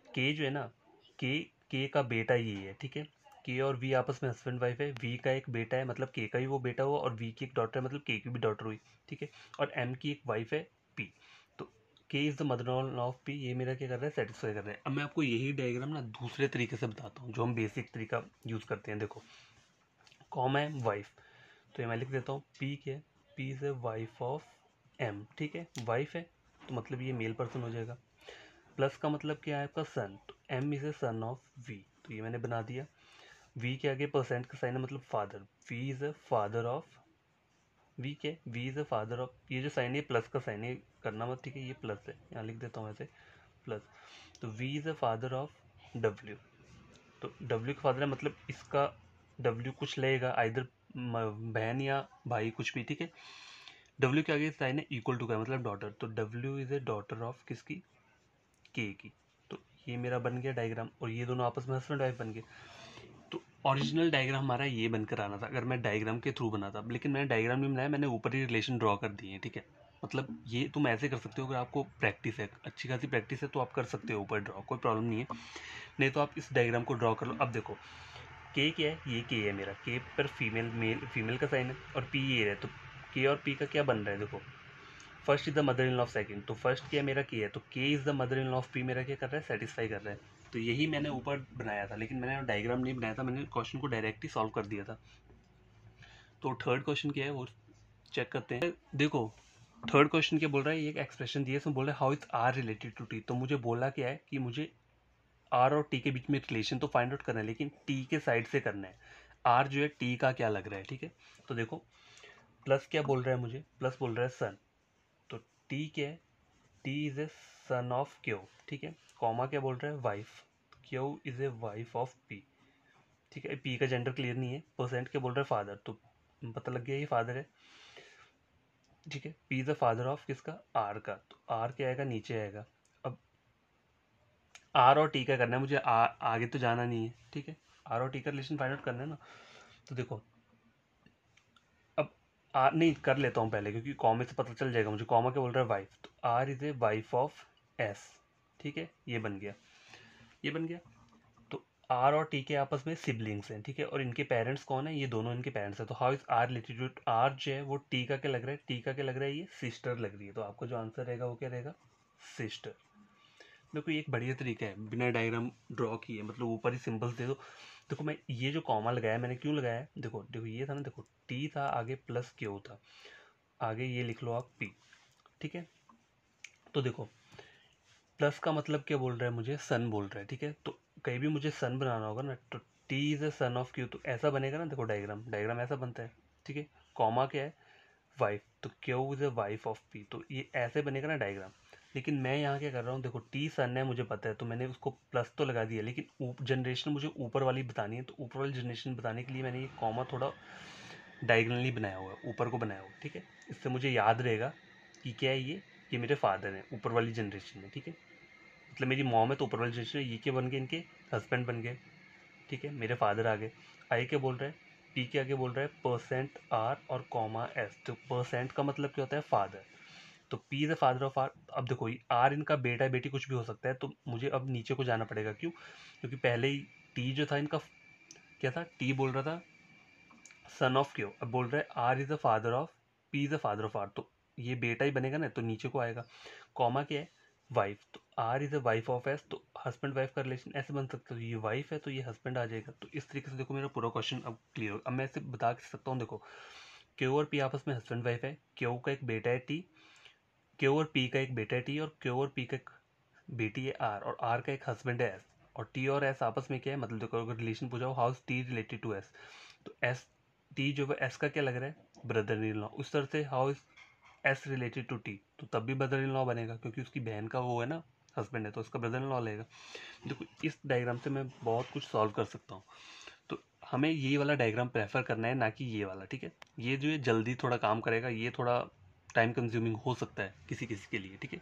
के जो है ना, के का बेटा ये है, ठीक है, के और वी आपस में हस्बैंड वाइफ है, वी का एक बेटा है, मतलब के का ही वो बेटा हुआ, और वी की एक डॉटर है, मतलब के की भी डॉटर हुई, ठीक है, और एम की एक वाइफ है, पी। तो के is the mother in law of P, ये मेरा क्या कर रहा है, सेटिस्फाई कर रहा है। अब मैं आपको यही डायग्राम ना दूसरे तरीके से बताता हूँ, जो हम बेसिक तरीका यूज़ करते हैं। देखो कॉम है वाइफ, तो ये मैं लिख देता हूँ पी के, P is a wife of M, ठीक है, वाइफ है, तो मतलब ये मेल पर्सन हो जाएगा। प्लस का मतलब क्या है आपका सन, तो M is a son of V, तो ये मैंने बना दिया। वी के आगे परसेंट का साइन है, मतलब father, V is a father of, V के, V is a father of, ये जो साइन है प्लस का साइन है, करना मत, ठीक है, ये प्लस है, यहाँ लिख देता हूँ ऐसे प्लस। तो V is a father of W, तो डब्ल्यू का फादर है, मतलब इसका डब्ल्यू कुछ लेगा, आइदर बहन या भाई, कुछ भी, ठीक है। डब्ल्यू के आगे साइन है इक्वल टू का, मतलब डॉटर, तो W is a daughter of किसकी, के की। तो ये मेरा बन गया डायग्राम, और ये दोनों आपस में हस्बैंड वाइफ बन गए। तो ओरिजिनल डायग्राम हमारा ये बनकर आना था अगर मैं डायग्राम के थ्रू बनाता, लेकिन मैंने डायग्राम नहीं बनाया, मैंने ऊपर ही रिलेशन ड्रॉ कर दिए हैं, ठीक है। मतलब ये तुम ऐसे कर सकते हो, अगर आपको प्रैक्टिस है, अच्छी खासी प्रैक्टिस है, तो आप कर सकते हो ऊपर ड्रॉ, कोई प्रॉब्लम नहीं है। नहीं तो आप इस डायग्राम को ड्रॉ कर लो। अब देखो के क्या है, ये के है मेरा, के पर फीमेल का साइन है, और पी ये है, तो के और पी का क्या बन रहा है, देखो first is the mother in law of second, तो फर्स्ट क्या मेरा के है, तो के is the mother in law of P, मेरा क्या कर रहा है, सेटिस्फाई कर रहा है। तो यही मैंने ऊपर बनाया था, लेकिन मैंने डायग्राम नहीं बनाया था, मैंने क्वेश्चन को डायरेक्ट ही सॉल्व कर दिया था। तो थर्ड क्वेश्चन क्या है वो चेक करते हैं। देखो थर्ड क्वेश्चन क्या बोल रहा है, ये एक एक्सप्रेशन दिया है, इसमें बोल रहा है how is R related to T, तो मुझे बोला क्या है कि मुझे आर और टी के बीच में रिलेशन तो फाइंड आउट करना है, लेकिन टी के साइड से करना है। आर जो है टी का क्या लग रहा है, ठीक है। तो देखो प्लस क्या बोल रहा है, मुझे प्लस बोल रहा है सन, तो टी क्या है, T is a son of Q, ठीक है, कॉमा क्या बोल रहा है, wife, Q is a wife of P, ठीक है। पी का जेंडर क्लियर नहीं है, परसेंट क्या बोल रहा है, फादर, तो पता लग गया ये फादर है, ठीक है। P is the father of किसका, आर का, तो आर क्या आएगा, नीचे आएगा। अब आर और टी का करना है मुझे, आगे तो जाना नहीं है, ठीक है, आर और टी का रिलेशन फाइंड आउट करना है ना। तो देखो अब आर नहीं कर लेता हूँ पहले, क्योंकि कॉमा से पता चल जाएगा मुझे। कॉमा क्या बोल रहा है, वाइफ, तो R is a wife of S, ठीक है, ये बन गया, ये बन गया। तो आर और टी के आपस में सिबलिंग्स हैं, ठीक है, और इनके पेरेंट्स कौन है, ये दोनों इनके पेरेंट्स हैं। तो how is R related to, R जो है वो टी का क्या लग रहा है, टी का क्या लग रहा है, ये सिस्टर लग रही है। तो आपका जो आंसर रहेगा वो क्या रहेगा, सिस्टर। देखो ये एक बढ़िया तरीका है बिना डायग्राम ड्रॉ किए, मतलब ऊपर ही सिंबल्स दे दो। देखो मैं ये जो कॉमा लगाया मैंने क्यों लगाया है, देखो देखो ये था ना, देखो टी था, आगे प्लस क्यू था, आगे ये लिख लो आप पी, ठीक है। तो देखो प्लस का मतलब क्या बोल रहा है मुझे, सन बोल रहा है, ठीक है। तो कहीं भी मुझे सन बनाना होगा ना, तो T is a son of Q, तो ऐसा बनेगा ना, देखो डायग्राम, डायग्राम ऐसा बनता है, ठीक है। कॉमा क्या है, वाइफ, तो Q is a wife of P, तो ये ऐसे बनेगा ना डायग्राम। लेकिन मैं यहाँ क्या कर रहा हूँ, देखो टी सन है मुझे पता है, तो मैंने उसको प्लस तो लगा दिया, लेकिन जनरेशन मुझे ऊपर वाली बतानी है, तो ऊपर वाली जनरेशन बताने के लिए मैंने ये कॉमा थोड़ा डायगनली बनाया हुआ है, ऊपर को बनाया हुआ है, ठीक है। इससे मुझे याद रहेगा कि क्या है ये मेरे फादर हैं ऊपर वाली जनरेशन में, ठीक है। मतलब मेरी मॉम है तो ऊपर वाली जनरेशन में ये क्या बन गए, इनके हस्बैंड बन गए, ठीक है, मेरे फादर आ गए। आई क्या बोल रहा है, पी के आगे बोल रहा है परसेंट आर और कॉमा एस, तो परसेंट का मतलब क्या होता है, फादर, तो P is the father of R. अब देखो आर इनका बेटा बेटी कुछ भी हो सकता है, तो मुझे अब नीचे को जाना पड़ेगा, क्यों, क्योंकि पहले ही टी जो था इनका क्या था, टी बोल रहा था सन ऑफ क्यू, अब बोल रहा है R is the father of, P is the father of R, तो ये बेटा ही बनेगा ना, तो नीचे को आएगा। कॉमा क्या है, वाइफ, तो R is a wife of S, तो हस्बैंड वाइफ का रिलेशन ऐसे बन सकता है, ये वाइफ है तो ये हस्बैंड आ जाएगा। तो इस तरीके से देखो मेरा पूरा क्वेश्चन अब क्लियर हो। अब मैं इसे बता सकता हूँ, देखो क्यू और पी आपस में हस्बैंड वाइफ है, क्यू का एक बेटा है टी, क्यू और पी का एक बेटा है टी, और क्यू और पी का एक बेटी है आर, और आर का एक हस्बैंड है एस, और टी और एस आपस में क्या है, मतलब देखो अगर रिलेशन पूछा हो, how is T related to S, तो एस, टी जो है एस का क्या लग रहा है, ब्रदर इन लॉ। उस तरह से how is S related to T, तो तब भी ब्रदर इन लॉ बनेगा, क्योंकि उसकी बहन का वो है ना, हस्बैंड है, तो उसका ब्रदर इन लॉ लगेगा। देखो इस डायग्राम से मैं बहुत कुछ सॉल्व कर सकता हूँ। तो हमें ये वाला डायग्राम प्रेफर करना है, ना कि ये वाला, ठीक है। ये जो है जल्दी थोड़ा काम करेगा, ये थोड़ा टाइम कंज्यूमिंग हो सकता है किसी किसी के लिए, ठीक है।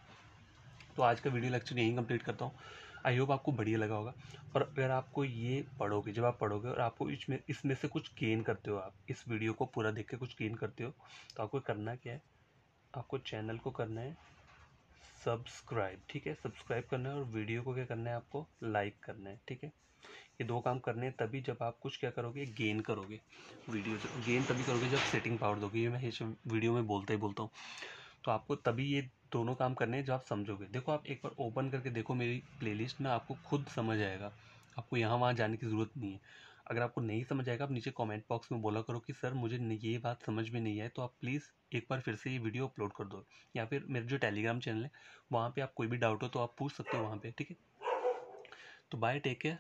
तो आज का वीडियो लेक्चर यहीं कंप्लीट करता हूँ। आई होप आपको बढ़िया लगा होगा। और अगर आपको ये पढ़ोगे, जब आप पढ़ोगे और आपको इसमें से कुछ गेन करते हो, आप इस वीडियो को पूरा देख के कुछ गेन करते हो, तो आपको करना क्या है, आपको चैनल को करना है सब्सक्राइब, ठीक है, सब्सक्राइब करना है, और वीडियो को क्या करना है, आपको लाइक करना है, ठीक है। ये दो काम करने हैं, तभी जब आप कुछ क्या करोगे, गेन करोगे। वीडियो गेन तभी करोगे जब सेटिंग पावर दोगे, ये मैं वीडियो में बोलता ही बोलता हूँ। तो आपको तभी ये दोनों काम करने हैं जब आप समझोगे। देखो आप एक बार ओपन करके देखो मेरी प्लेलिस्ट में, आपको खुद समझ आएगा, आपको यहाँ वहाँ जाने की ज़रूरत नहीं है। अगर आपको नहीं समझ आएगा, आप नीचे कमेंट बॉक्स में बोला करो कि सर मुझे ये बात समझ में नहीं आए, तो आप प्लीज़ एक बार फिर से ये वीडियो अपलोड कर दो, या फिर मेरे जो टेलीग्राम चैनल है वहाँ पे आप कोई भी डाउट हो तो आप पूछ सकते हो वहाँ पे, ठीक है। तो बाय, टेक केयर।